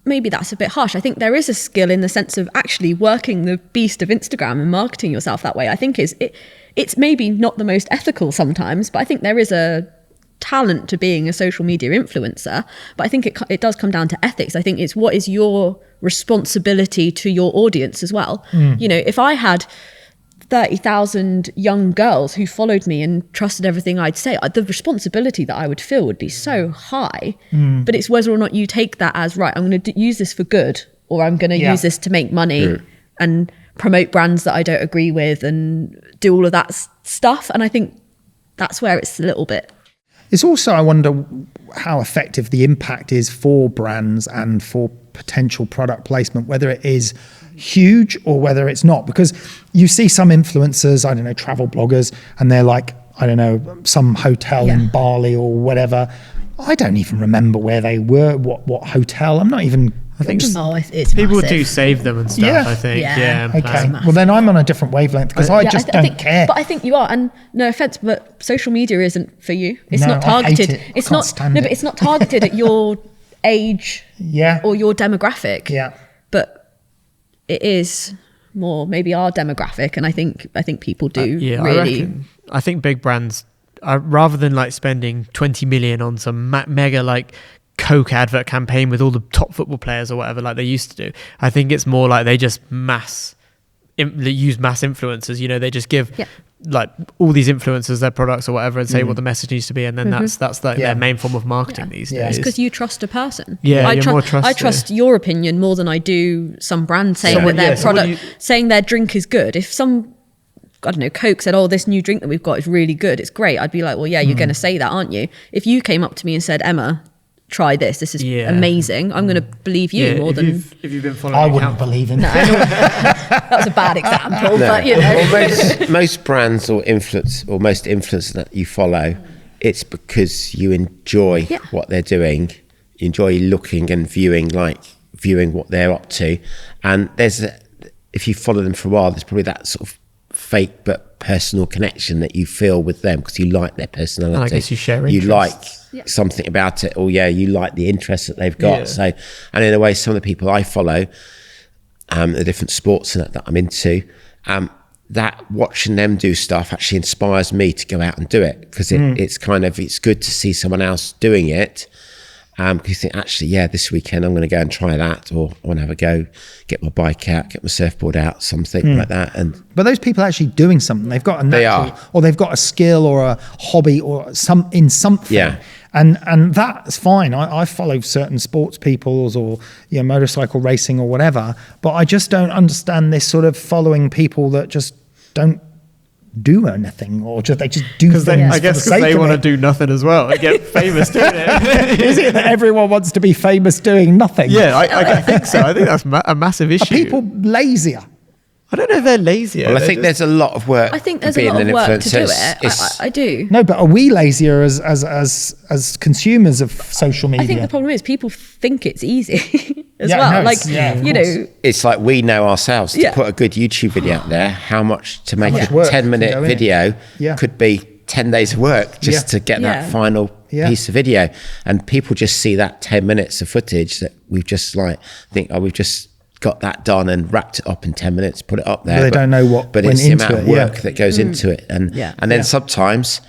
maybe that's a bit harsh. I think there is a skill in the sense of actually working the beast of Instagram and marketing yourself that way. I think it's maybe not the most ethical sometimes, but I think there is a talent to being a social media influencer. But I think it does come down to ethics. I think it's what is your responsibility to your audience as well. If I had 30,000 young girls who followed me and trusted everything I'd say, the responsibility that I would feel would be so high. But it's whether or not you take that as, right, I'm going to use this for good, or I'm going to use this to make money and promote brands that I don't agree with and do all of that stuff. And I think that's where it's a little bit. It's also, I wonder how effective the impact is for brands and for potential product placement, whether it is huge or whether it's not. Because you see some influencers, I don't know, travel bloggers, and they're like, I don't know, some hotel in Bali or whatever. I don't even remember where they were, what hotel. I'm not even... I think it's people massive. do save them and stuff, I think. Okay. Well, then I'm on a different wavelength because I don't care. But I think you are, and no offense, but social media isn't for you. It's No, not targeted. I hate it. It's I can't not. stand No, it. but it's not targeted at your age or your demographic. Yeah. But it is more maybe our demographic, and I think people do really. I think big brands, rather than like spending 20 million on some mega like Coke advert campaign with all the top football players or whatever like they used to do, I think it's more like they just use mass influencers. They just give like all these influencers their products or whatever and say what the message needs to be, and then that's like their main form of marketing these days. It's because you trust a person. I trust your opinion more than I do some brand saying that their product, saying their drink is good. If some, I don't know, Coke said, this new drink that we've got is really good, it's great, I'd be like, well, yeah, you're going to say that, aren't you? If you came up to me and said, Emma, try this is amazing, I'm going to believe you more than... If you've been following I wouldn't believe him. No, that was a bad example, but Well, most brands or most influencers that you follow, it's because you enjoy what they're doing. enjoy looking and viewing what they're up to. And if you follow them for a while, there's probably that sort of fake but personal connection that you feel with them because you like their personality. And I guess you share interests. You like something about it, or you like the interests that they've got. So, and in a way, some of the people I follow, the different sports that I'm into, that watching them do stuff actually inspires me to go out and do it, because it's good to see someone else doing it. Because you think, actually, this weekend I'm going to go and try that, or I want to have a go, get my bike out, get my surfboard out, something like that. But those people are actually doing something. They've got a natural, or they've got a skill or a hobby or something. Yeah. And that's fine. I follow certain sports people or motorcycle racing or whatever, but I just don't understand this sort of following people that just don't do anything, or they just do things. I guess because they want to do nothing as well and get famous doing it. Is it that everyone wants to be famous doing nothing? Yeah, I think so. I think that's a massive issue. Are people lazier? I don't know if they're lazier. Well, I think there's a lot of work. I think there's a lot of work to do it. I do. No, but are we lazier as consumers of social media? I think the problem is people think it's easy as well. It's like we know ourselves to put a good YouTube video out there, how much to make a 10-minute video could be 10 days of work just to get that final piece of video. And people just see that 10 minutes of footage that we've just we've just got that done and wrapped it up in 10 minutes, put it up there. But they don't know what but went it's the into amount of work that goes into it. And then sometimes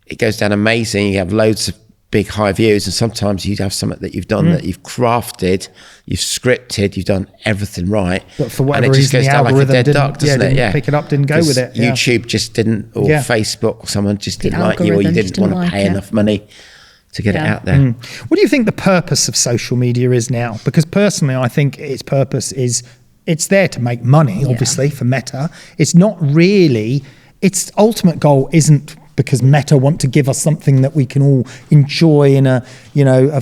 it goes down amazing. You have loads of big high views, and sometimes you have something that you've done that you've crafted, you've scripted, you've done everything right. But for whatever reason, the algorithm didn't pick it up, didn't go with it. YouTube just didn't, or Facebook, or someone just didn't like you, or you didn't want to pay enough money to get it out there. What do you think the purpose of social media is now? Because personally, I think its purpose is it's there to make money, obviously, for Meta. It's not really, its ultimate goal isn't because Meta want to give us something that we can all enjoy in a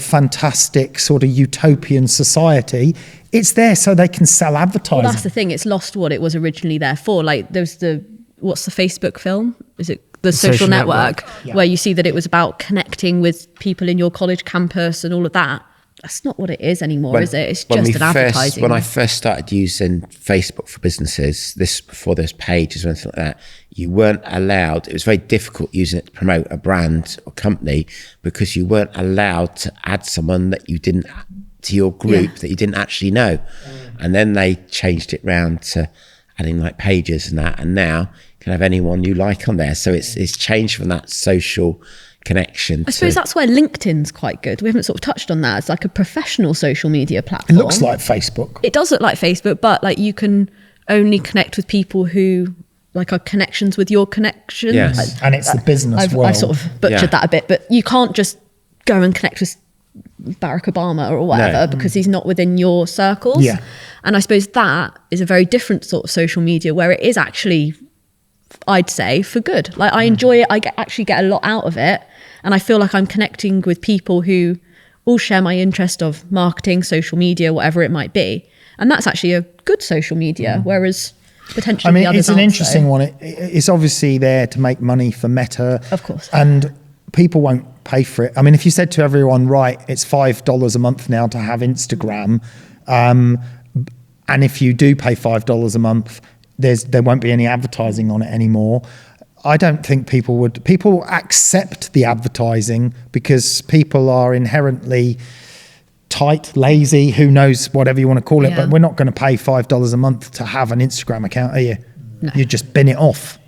fantastic sort of utopian society. It's there so they can sell advertising. Well, that's the thing. It's lost what it was originally there for. Like what's the Facebook film? Is it the Social Network, where you see that it was about connecting with people in your college campus and all of that. That's not what it is anymore, is it? It's just an advertising. When I first started using Facebook for businesses, before there's pages or anything like that, you weren't allowed, it was very difficult using it to promote a brand or company, because you weren't allowed to add someone that you didn't, to your group that you didn't actually know. And then they changed it round to adding like pages and that, and now you can have anyone you like on there. So it's changed from that social connection. I suppose that's where LinkedIn's quite good. We haven't sort of touched on that. It's like a professional social media platform. It looks like Facebook. It does look like Facebook, but like you can only connect with people who like are connections with your connection. Yes. And it's the business world. I sort of butchered that a bit, but you can't just go and connect with Barack Obama or whatever because he's not within your circles. Yeah. And I suppose that is a very different sort of social media where it is actually, I'd say, for good. Like I enjoy it. I actually get a lot out of it. And I feel like I'm connecting with people who all share my interest of marketing, social media, whatever it might be. And that's actually a good social media, whereas potentially the others it's an interesting one. It's obviously there to make money for Meta. Of course. And people won't pay for it. I mean, if you said to everyone, right, it's $5 a month now to have Instagram, and if you do pay $5 a month, there won't be any advertising on it anymore. I don't think people accept the advertising because people are inherently tight, lazy, who knows, whatever you want to call it, but we're not going to pay $5 a month to have an Instagram account, are you? No. You just bin it off.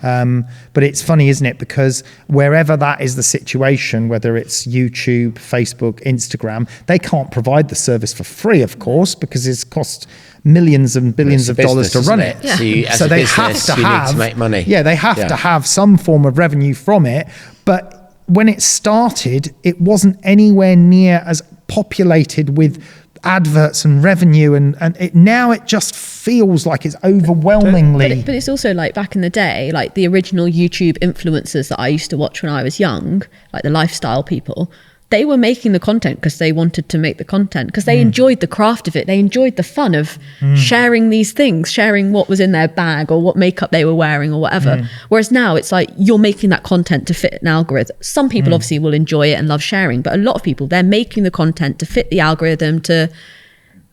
But it's funny, isn't it? Because wherever that is the situation, whether it's YouTube, Facebook, Instagram, they can't provide the service for free, of course, because it's cost millions and billions of dollars to run it. Yeah. So they have to make money. Yeah, they have to have some form of revenue from it. But when it started, it wasn't anywhere near as populated with adverts and revenue, and now it just feels like it's overwhelmingly. But it's also like back in the day, like the original YouTube influencers that I used to watch when I was young, like the lifestyle people, they were making the content because they wanted to make the content, because they enjoyed the craft of it. They enjoyed the fun of sharing these things, sharing what was in their bag or what makeup they were wearing or whatever. Whereas now it's like you're making that content to fit an algorithm. Some people obviously will enjoy it and love sharing, but a lot of people, they're making the content to fit the algorithm, to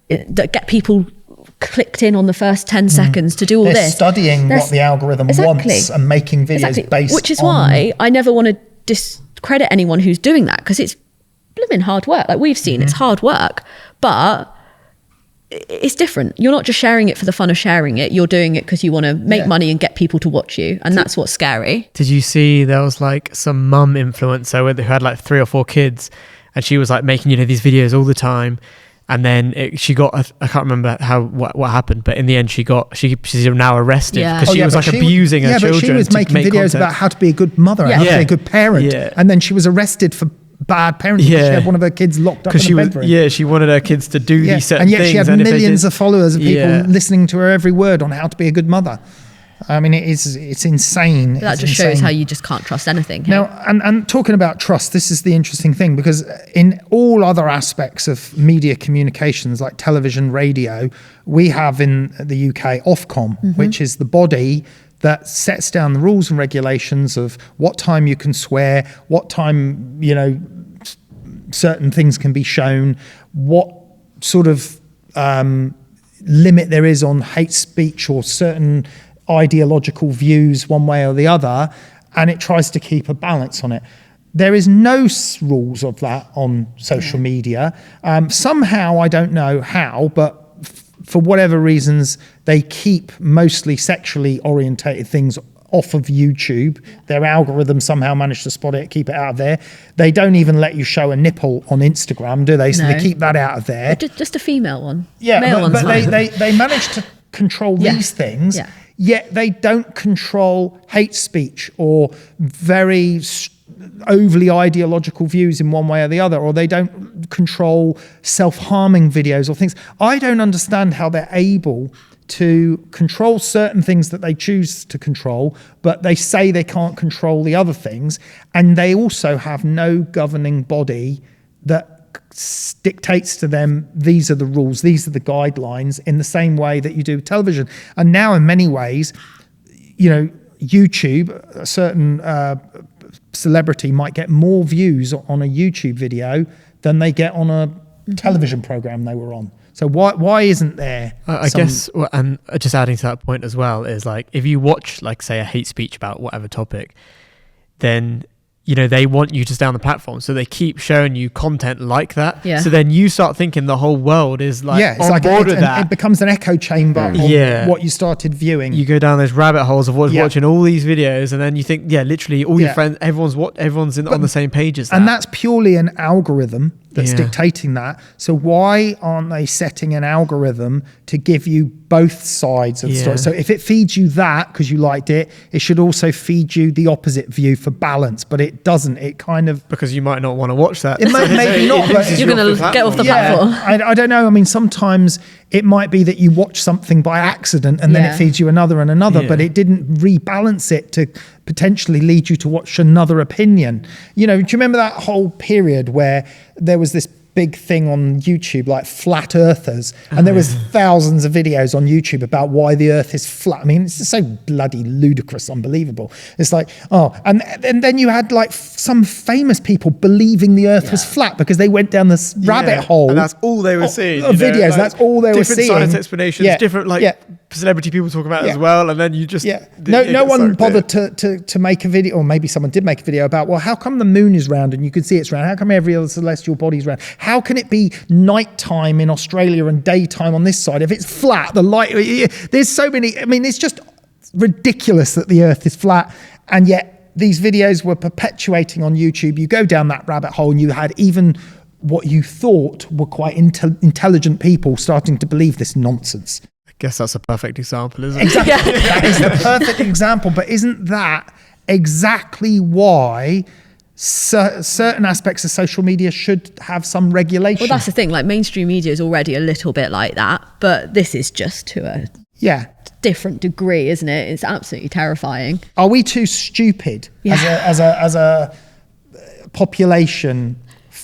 get people clicked in on the first 10 seconds to do all They're this. studying what the algorithm wants and making videos based on... Which is why I never want to discredit anyone who's doing that, because it's blooming hard work. Like we've seen, it's hard work, but it's different. You're not just sharing it for the fun of sharing it. You're doing it because you want to make money and get people to watch you. And that's what's scary. Did you see there was like some mum influencer who had like 3 or 4 kids, and she was like making, these videos all the time. And then she got, I can't remember what happened, but in the end she's now arrested because she was like abusing her children. But she was making videos about how to be a good mother, how to be a good parent. Yeah. And then she was arrested for bad parenting because she had one of her kids locked up in the bedroom. Yeah, she wanted her kids to do these certain things. And yet she had millions of followers of people listening to her every word on how to be a good mother. I mean, it's insane. That just shows how you just can't trust anything. Now, and talking about trust, this is the interesting thing, because in all other aspects of media communications, like television, radio, we have in the UK Ofcom, which is the body that sets down the rules and regulations of what time you can swear, what time, certain things can be shown, what sort of limit there is on hate speech or certain ideological views one way or the other, and it tries to keep a balance on it. There is no rules of that on social media. Somehow, I don't know how, but for whatever reasons, they keep mostly sexually orientated things off of YouTube. Their algorithm somehow managed to spot it, keep it out of there. They don't even let you show a nipple on Instagram, do they? So they keep that out of there. Just a female one. Yeah, but they managed to control these things. Yeah. Yet they don't control hate speech or very overly ideological views in one way or the other, or they don't control self-harming videos or things. I don't understand how they're able to control certain things that they choose to control, but they say they can't control the other things. And they also have no governing body that dictates to them, these are the rules, these are the guidelines, in the same way that you do television. And now in many ways, YouTube, a certain celebrity might get more views on a YouTube video than they get on a television program they were on. So why isn't there I guess, and just adding to that point as well, is like, if you watch, like, say, a hate speech about whatever topic, then they want you to stay on the platform, so they keep showing you content like that. Yeah. So then you start thinking the whole world is like on board with that. It becomes an echo chamber of what you started viewing. You go down those rabbit holes of watching all these videos, and then you think, literally all your friends, everyone's on the same page as that. And that's purely an algorithm that's dictating that. So why aren't they setting an algorithm to give you both sides of the story? So if it feeds you that because you liked it, it should also feed you the opposite view for balance. But it doesn't. It kind of... Because you might not want to watch that. It maybe not. But you're going to get off the platform. I don't know. I mean, sometimes it might be that you watch something by accident and then it feeds you another and another, but it didn't rebalance it to potentially lead you to watch another opinion. Do you remember that whole period where there was this big thing on YouTube, like flat earthers, and there was thousands of videos on YouTube about why the earth is flat. I mean, it's just so bloody ludicrous, unbelievable. It's like, and then you had like some famous people believing the earth was flat because they went down this rabbit hole. And that's all they were seeing. Videos, that's all they were seeing. Different science explanations, different celebrity people talk about it as well, and then you just... No one bothered to make a video, or maybe someone did make a video about, well, how come the moon is round and you can see it's round? How come every other celestial body is round? How can it be nighttime in Australia and daytime on this side? If it's flat, the light... There's so many... I mean, it's just ridiculous that the earth is flat, and yet these videos were perpetuating on YouTube. You go down that rabbit hole and you had even what you thought were quite intelligent people starting to believe this nonsense. I guess that's a perfect example, isn't it? Exactly. That is the perfect example. But isn't that exactly why certain aspects of social media should have some regulation? Well, that's the thing. Like, mainstream media is already a little bit like that, but this is just to a different degree, isn't it? It's absolutely terrifying. Are we too stupid as a population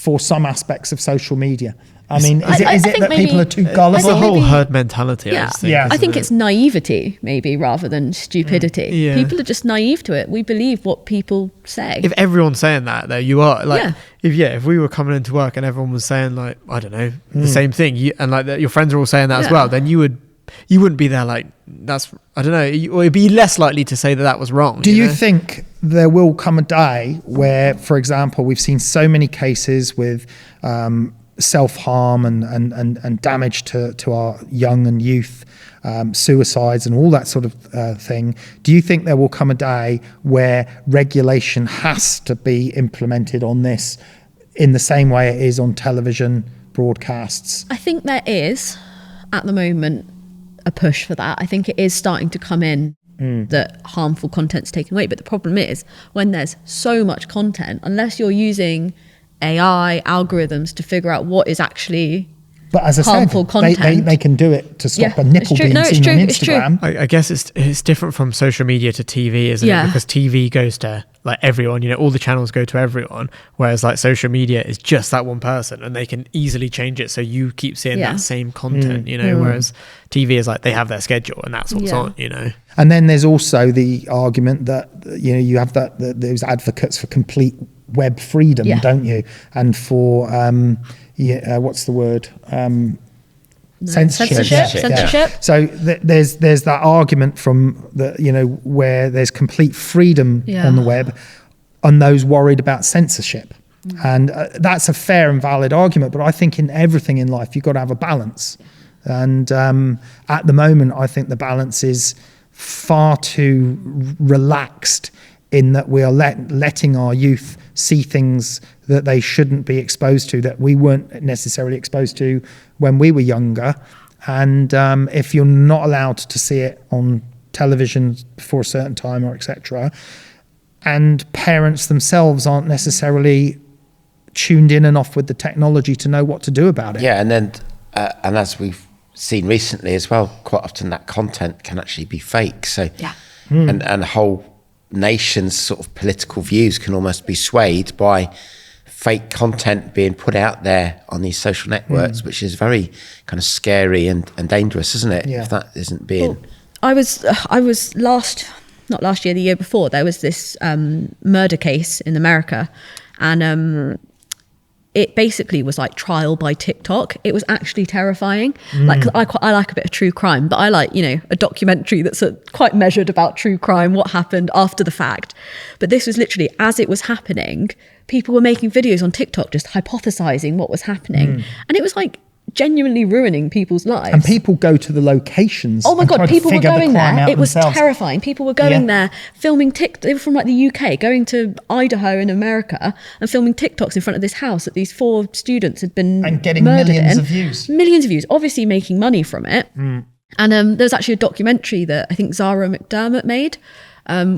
for some aspects of social media? I mean, is I it think that people maybe- are too It's gullible? the whole maybe- herd mentality. Yeah, Yeah. I think it's naivety maybe rather than stupidity. Yeah. People are just naive to it. We believe what people say. If everyone's saying that, though, you are like, Yeah. if we were coming into work and everyone was saying like, I don't know, the same thing, and like your friends are all saying that as Yeah. well, then you wouldn't be there like, that's, I don't know, or you'd be less likely to say that was wrong. Do you know? think there will come a day where, for example, we've seen so many cases with self-harm and damage to our young and youth, suicides and all that sort of thing. Do you think there will come a day where regulation has to be implemented on this in the same way it is on television broadcasts? I think there is, at the moment, a push for that. I think it is starting to come in that harmful content's taken away. But the problem is, when there's so much content, unless you're using AI algorithms to figure out what is actually But as I harmful said, content. they can do it to stop Yeah, a nipple it's true. being No, it's seen true. on It's true. Instagram. I guess it's different from social media to TV, isn't Yeah. it? Because TV goes to like everyone, all the channels go to everyone, whereas like social media is just that one person, and they can easily change it so you keep seeing Yeah. that same content, whereas TV is like they have their schedule and that's what's Yeah. on, And then there's also the argument that you have that those advocates for complete web freedom, Yeah. don't you? And for what's the word? Censorship. Censorship. So there's that argument from the where there's complete freedom Yeah. on the web, and those worried about censorship, and that's a fair and valid argument. But I think in everything in life you've got to have a balance, and at the moment I think the balance is far too relaxed in that we are letting our youth see things that they shouldn't be exposed to, that we weren't necessarily exposed to when we were younger. And if you're not allowed to see it on television before a certain time or etc., and parents themselves aren't necessarily tuned in enough with the technology to know what to do about it. Yeah, and then and as we've seen recently as well, quite often that content can actually be fake. So Yeah. and whole nations' sort of political views can almost be swayed by fake content being put out there on these social networks, which is very kind of scary and dangerous, isn't it? Yeah. If that isn't being... Well, I was not last year, the year before, there was this murder case in America, and it basically was like trial by TikTok. It was actually terrifying. Like, 'cause I like a bit of true crime, but I like, a documentary that's quite measured about true crime, what happened after the fact. But this was literally, as it was happening, people were making videos on TikTok just hypothesizing what was happening. And it was like genuinely ruining people's lives. And people go to the locations. Oh my and try God, to people were figure the going crime there. out It was themselves. terrifying. People were going Yeah. there, filming They were from like the UK, going to Idaho in America and filming TikToks in front of this house that these 4 students had been And getting murdered millions in. of views. Millions of views, obviously making money from it. And there's actually a documentary that I think Zara McDermott made,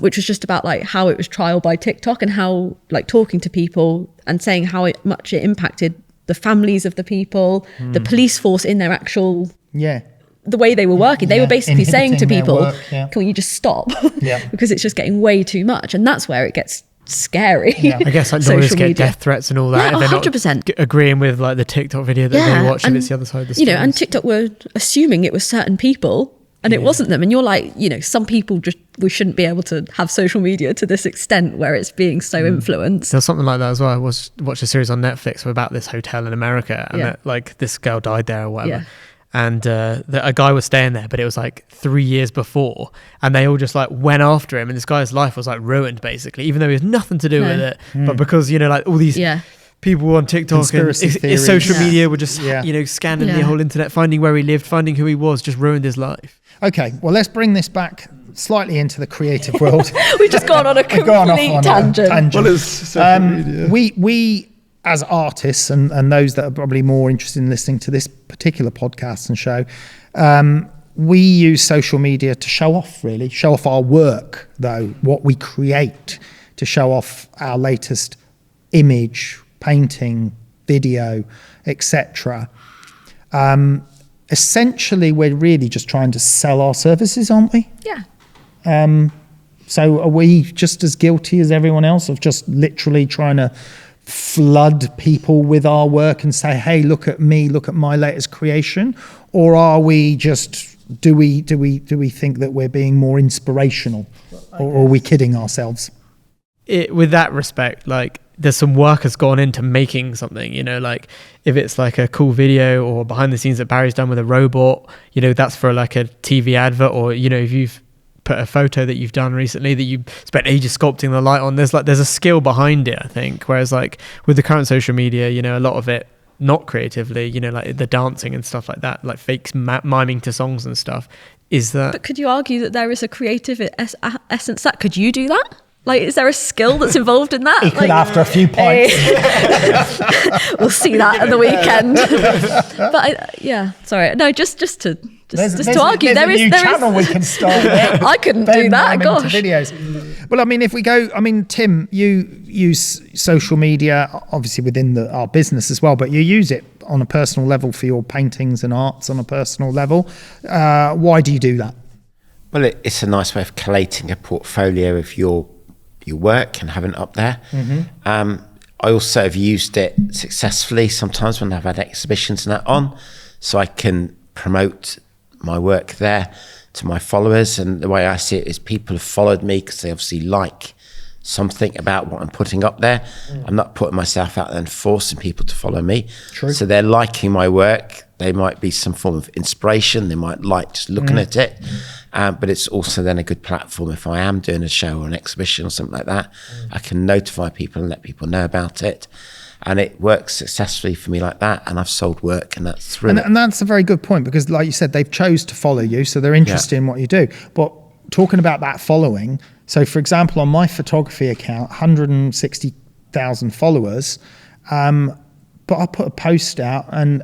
which was just about like how it was trial by TikTok and how like talking to people and saying how much it impacted the families of the people, the police force in their actual, Yeah. the way they were working. They Yeah, were basically saying to inhibiting their people, work, yeah. can you just stop? Yeah. Because it's just getting way too much. And that's where it gets scary. Yeah. I guess like Social lawyers get media. death threats and all that. Yeah, if they're not 100%. agreeing with like the TikTok video that they watch if and, it's the other side of the You story. know, and TikTok were assuming it was certain people and it wasn't them. And you're like, some people we shouldn't be able to have social media to this extent where it's being so influenced. There's something like that as well. I watched a series on Netflix about this hotel in America, and that, like this girl died there or whatever. Yeah. And a guy was staying there, but it was like 3 years before, and they all just like went after him, and this guy's life was like ruined basically, even though he had nothing to do with it. But because like all these people on TikTok and Conspiracy theories. social Yeah. media were just Yeah. scanning the Yeah. whole internet, finding where he lived, finding who he was, just ruined his life. Okay, well, let's bring this back slightly into the creative world. We've just gone on a We've gone off complete on a tangent. Well, it's social media. We as artists and those that are probably more interested in listening to this particular podcast and show, we use social media to show off our work, though, what we create, to show off our latest image, painting, video, etc. Essentially, we're really just trying to sell our services, aren't we? Yeah. So are we just as guilty as everyone else of just literally trying to flood people with our work and say, hey, look at me, look at my latest creation? Or are we just, do we think that we're being more inspirational, or are we kidding ourselves? With that respect, like, there's some work has gone into making something, you know, like if it's like a cool video or behind the scenes that Barry's done with a robot, you know, that's for like a TV advert, or, you know, if you've put a photo that you've done recently that you spent ages sculpting the light on, there's a skill behind it, I think. Whereas like with the current social media, you know, a lot of it not creatively, you know, like the dancing and stuff like that, like fakes miming to songs and stuff, is that. But could you argue that there is a creative essence that could you do that? Like, is there a skill that's involved in that? He could, after a few pints. We'll see that at the weekend. But sorry, no, just to argue, there is channel we can start. I couldn't do that. Gosh. Videos. Well, I mean, if we go, I mean, Tim, you use social media obviously within our business as well, but you use it on a personal level for your paintings and arts on a personal level. Why do you do that? Well, it's a nice way of collating a portfolio of your work and having it up there. I also have used it successfully sometimes when I've had exhibitions and that on, so I can promote my work there to my followers. And the way I see it is people have followed me because they obviously like something about what I'm putting up there. I'm not putting myself out there and forcing people to follow me. True. So they're liking my work. They might be some form of inspiration. They might like just looking at it. But it's also then a good platform if I am doing a show or an exhibition or something like that. I can notify people and let people know about it. And it works successfully for me like that. And I've sold work, and that's through it. And that's a very good point, because like you said, they've chose to follow you, so they're interested in what you do. But talking about that following, so for example, on my photography account, 160,000 followers, but I put a post out and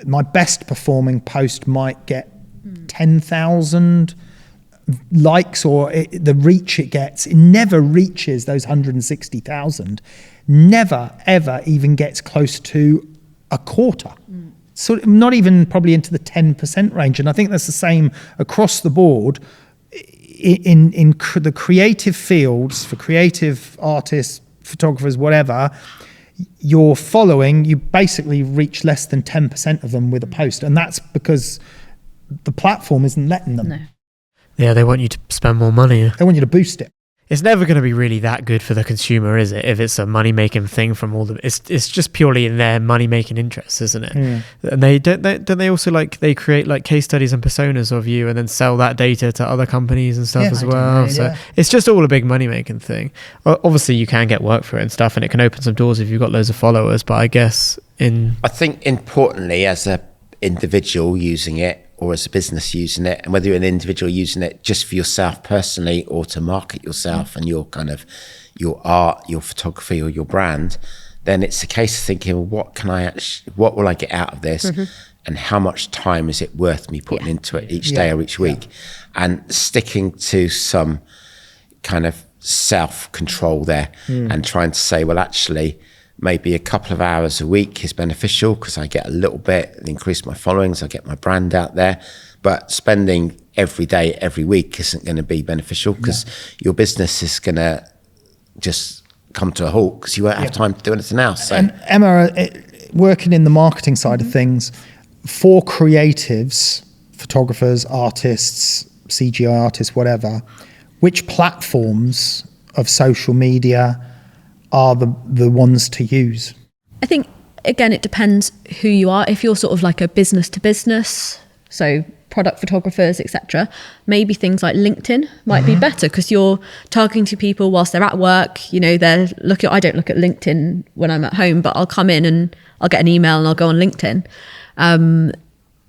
my best performing post might get 10,000 likes, or the reach it gets, it never reaches those 160,000, never ever even gets close to a quarter. So not even probably into the 10% range. And I think that's the same across the board in the creative fields, for creative artists, photographers, whatever. You're following, you basically reach less than 10% of them with a post, and that's because the platform isn't letting them. No. Yeah, they want you to spend more money. They want you to boost it. It's never going to be really that good for the consumer, is it? If it's a money-making thing from all the, it's just purely in their money-making interests, isn't it? And they also like, they create like case studies and personas of you, and then sell that data to other companies and stuff as well. So it's just all a big money-making thing. Obviously, you can get work for it and stuff, and it can open some doors if you've got loads of followers. But I guess I think importantly, as a individual using it, or as a business using it, and whether you're an individual using it just for yourself personally or to market yourself and your kind of your art, your photography, or your brand, then it's a case of thinking, well, what will I get out of this, and how much time is it worth me putting into it each day or each week, and sticking to some kind of self-control there, and trying to say, well, actually, maybe a couple of hours a week is beneficial because I get a little bit, increase my followings, I get my brand out there. But spending every day, every week isn't going to be beneficial, because your business is going to just come to a halt because you won't have time to do anything else. So. And Emma, working in the marketing side of things, for creatives, photographers, artists, CGI artists, whatever, which platforms of social media are the ones to use? I think, again, it depends who you are. If you're sort of like a business to business, so product photographers, etc., maybe things like LinkedIn might be better, because you're targeting to people whilst they're at work. You know, I don't look at LinkedIn when I'm at home, but I'll come in and I'll get an email and I'll go on LinkedIn.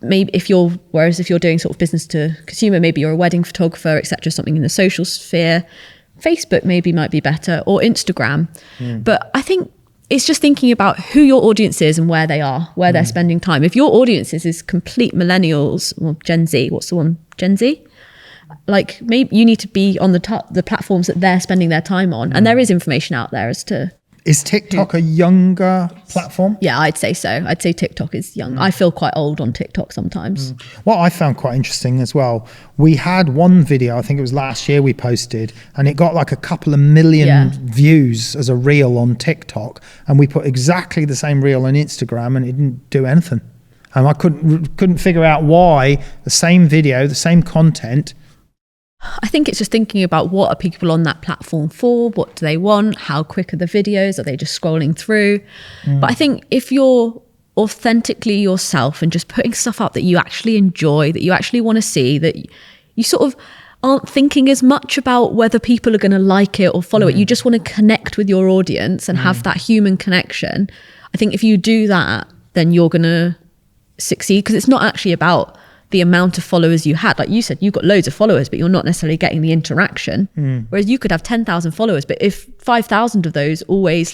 Maybe if you're doing sort of business to consumer, maybe you're a wedding photographer, etc., something in the social sphere, Facebook maybe might be better, or Instagram. But I think it's just thinking about who your audience is and where they are, where they're spending time. If your audience is complete millennials, or Gen Z, what's the one? Gen Z? Like, maybe you need to be on the platforms that they're spending their time on. And there is information out there as to Is TikTok a younger platform? Yeah, I'd say so. I'd say TikTok is young. I feel quite old on TikTok sometimes. What I found quite interesting as well, we had one video, I think it was last year we posted, and it got like a couple of million views as a reel on TikTok, and we put exactly the same reel on Instagram and it didn't do anything. And I couldn't figure out why the same video, the same content. I think it's just thinking about what are people on that platform for? What do they want? How quick are the videos? Are they just scrolling through? But I think if you're authentically yourself and just putting stuff up that you actually enjoy, that you actually want to see, that you sort of aren't thinking as much about whether people are going to like it or follow it. You just want to connect with your audience and have that human connection. I think if you do that, then you're going to succeed, because it's not actually about the amount of followers you had. Like you said, you've got loads of followers, but you're not necessarily getting the interaction. Whereas you could have 10,000 followers, but if 5,000 of those always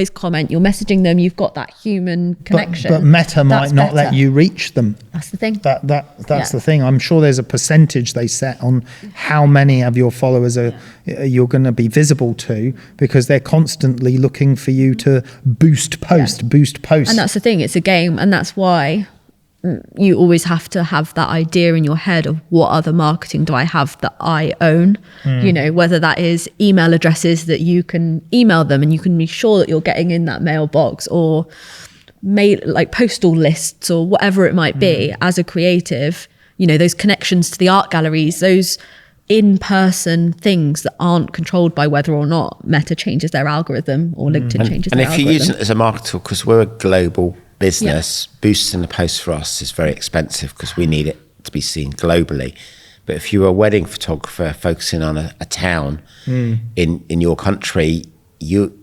comment, you're messaging them, you've got that human connection. But Meta might not let you reach them. That's the thing. That's the thing. I'm sure there's a percentage they set on how many of your followers you're going to be visible to, because they're constantly looking for you to boost post. And that's the thing. It's a game, and that's why you always have to have that idea in your head of what other marketing do I have that I own, you know, whether that is email addresses that you can email them and you can be sure that you're getting in that mailbox, or like postal lists or whatever it might be. As a creative, you know, those connections to the art galleries, those in-person things that aren't controlled by whether or not Meta changes their algorithm or LinkedIn changes their algorithm. And if you're using it as a marketer, because we're a global business, boosting the post for us is very expensive because we need it to be seen globally. But if you're a wedding photographer focusing on a town in your country, you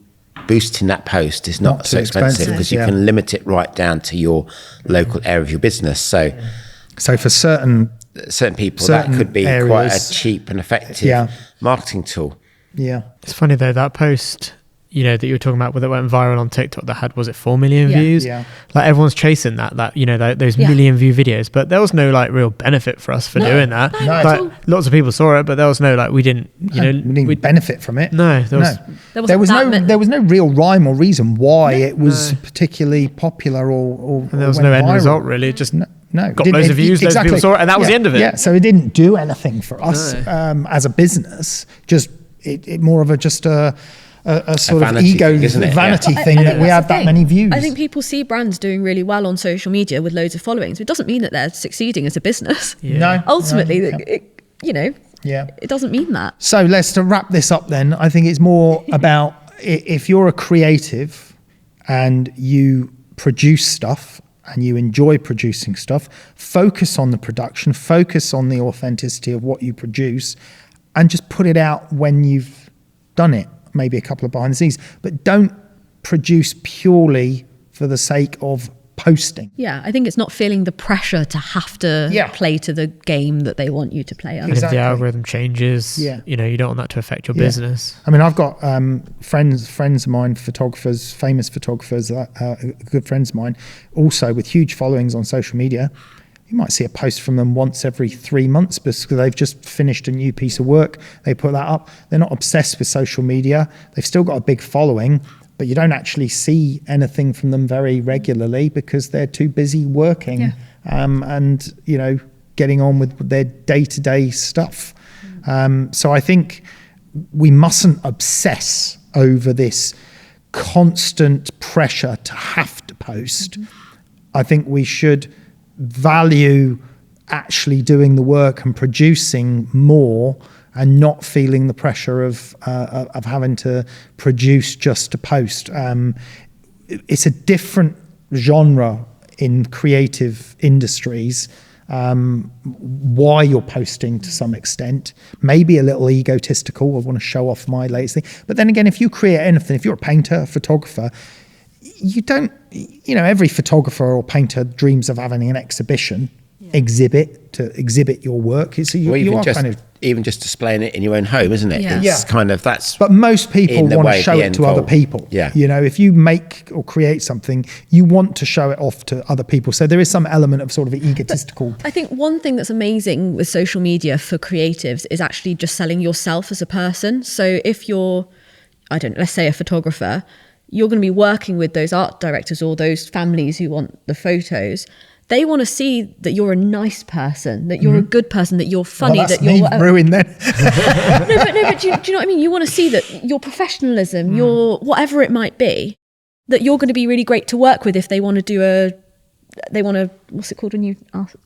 boosting that post is not so expensive because you can limit it right down to your local area of your business. So for certain people, that could be areas, quite a cheap and effective marketing tool. Yeah. It's funny though, that post, you know, that you were talking about that went viral on TikTok that had, was it 4 million views? Yeah. Like everyone's chasing that, you know, those million view videos, but there was no like real benefit for us for doing that. No. Like lots of people saw it, but there was no, like, we didn't benefit from it. No, there was no real rhyme or reason why it was particularly popular or and there was no end viral. result really. It just got loads of views, loads of people saw it, and that was the end of it. Yeah, so it didn't do anything for us as a business. Just it more of a sort of ego vanity thing that we have that many views. I think people see brands doing really well on social media with loads of followings. It doesn't mean that they're succeeding as a business. No, ultimately, it doesn't mean that. So let's to wrap this up then. I think it's more about if you're a creative and you produce stuff and you enjoy producing stuff, focus on the production, focus on the authenticity of what you produce, and just put it out when you've done it. Maybe a couple of behind the scenes, but don't produce purely for the sake of posting. Yeah, I think it's not feeling the pressure to have to play to the game that they want you to play on. Exactly. If the algorithm changes, you know, you don't want that to affect your business. I mean, I've got friends of mine, photographers, famous photographers, good friends of mine, also with huge followings on social media. You might see a post from them once every 3 months because they've just finished a new piece of work. They put that up. They're not obsessed with social media. They've still got a big following, but you don't actually see anything from them very regularly because they're too busy working and, you know, getting on with their day-to-day stuff. So I think we mustn't obsess over this constant pressure to have to post. I think we should value actually doing the work and producing more and not feeling the pressure of having to produce just to post. It's a different genre in creative industries. Why you're posting to some extent, maybe a little egotistical. I want to show off my latest thing. But then again, if you create anything, if you're a painter, a photographer, you don't, you know, every photographer or painter dreams of having an exhibition, exhibit your work. So even just displaying it in your own home, isn't it? Yeah. It's kind of, that's. But most people want to show it to other people. Yeah. You know, if you make or create something, you want to show it off to other people. So there is some element of sort of egotistical. But I think one thing that's amazing with social media for creatives is actually just selling yourself as a person. So if you're, let's say a photographer, you're going to be working with those art directors or those families who want the photos. They want to see that you're a nice person, that you're a good person, that you're funny, well, that's that you're ruined then. but do you know what I mean? You want to see that your professionalism, your whatever it might be, that you're going to be really great to work with if they want to what's it called when you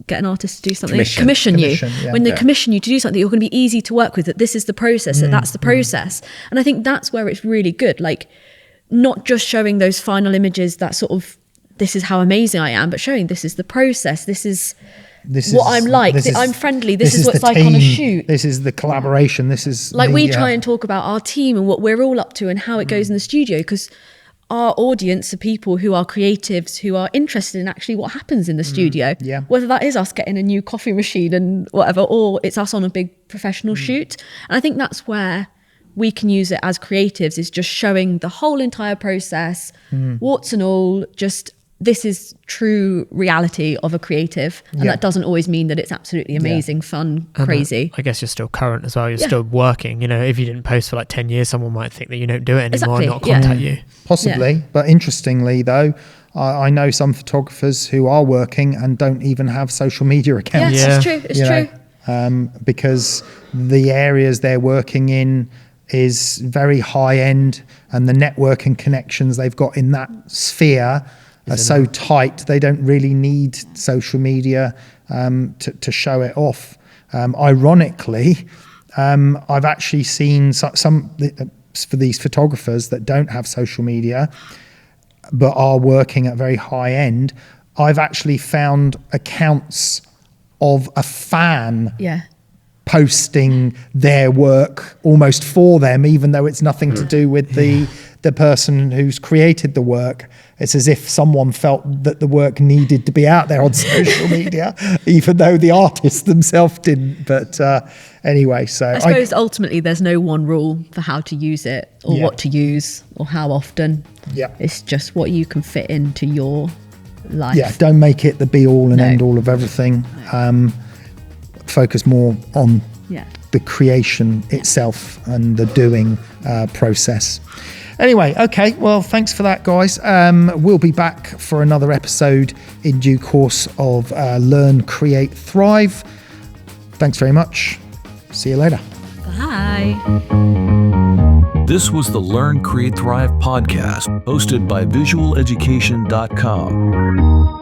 get an artist to do something? Commission you. Yeah. When they commission you to do something, you're going to be easy to work with, that this is the process, that's the process. And I think that's where it's really good. Like, not just showing those final images that sort of, this is how amazing I am, but showing this is the process. This is what I'm like. I'm friendly. This is what it's like on a shoot. This is the collaboration. This is like we try and talk about our team and what we're all up to and how it goes in the studio, because our audience are people who are creatives, who are interested in actually what happens in the studio. Yeah. Whether that is us getting a new coffee machine and whatever, or it's us on a big professional shoot. And I think that's where we can use it as creatives, is just showing the whole entire process, warts and all, just this is true reality of a creative. And that doesn't always mean that it's absolutely amazing, fun, crazy. I guess you're still current as well. You're still working. You know, if you didn't post for like 10 years, someone might think that you don't do it anymore and not contact you. Possibly. But interestingly though, I know some photographers who are working and don't even have social media accounts. Yes, it's true. It's true. Because the areas they're working in is very high end, and the networking connections they've got in that sphere are so tight, they don't really need social media to show it off. Ironically, I've actually seen some for these photographers that don't have social media but are working at very high end. I've actually found accounts of a fan posting their work almost for them, even though it's nothing to do with the person who's created the work. It's as if someone felt that the work needed to be out there on social media, even though the artists themselves didn't. But anyway, so I suppose ultimately there's no one rule for how to use it or what to use or how often. Yeah. It's just what you can fit into your life. Yeah, don't make it the be all and end all of everything. Focus more on the creation itself and the doing process. Anyway, okay, well, thanks for that, guys. We'll be back for another episode in due course of Learn, Create, Thrive. Thanks very much. See you later. Bye. This was the Learn, Create, Thrive podcast, hosted by visualeducation.com.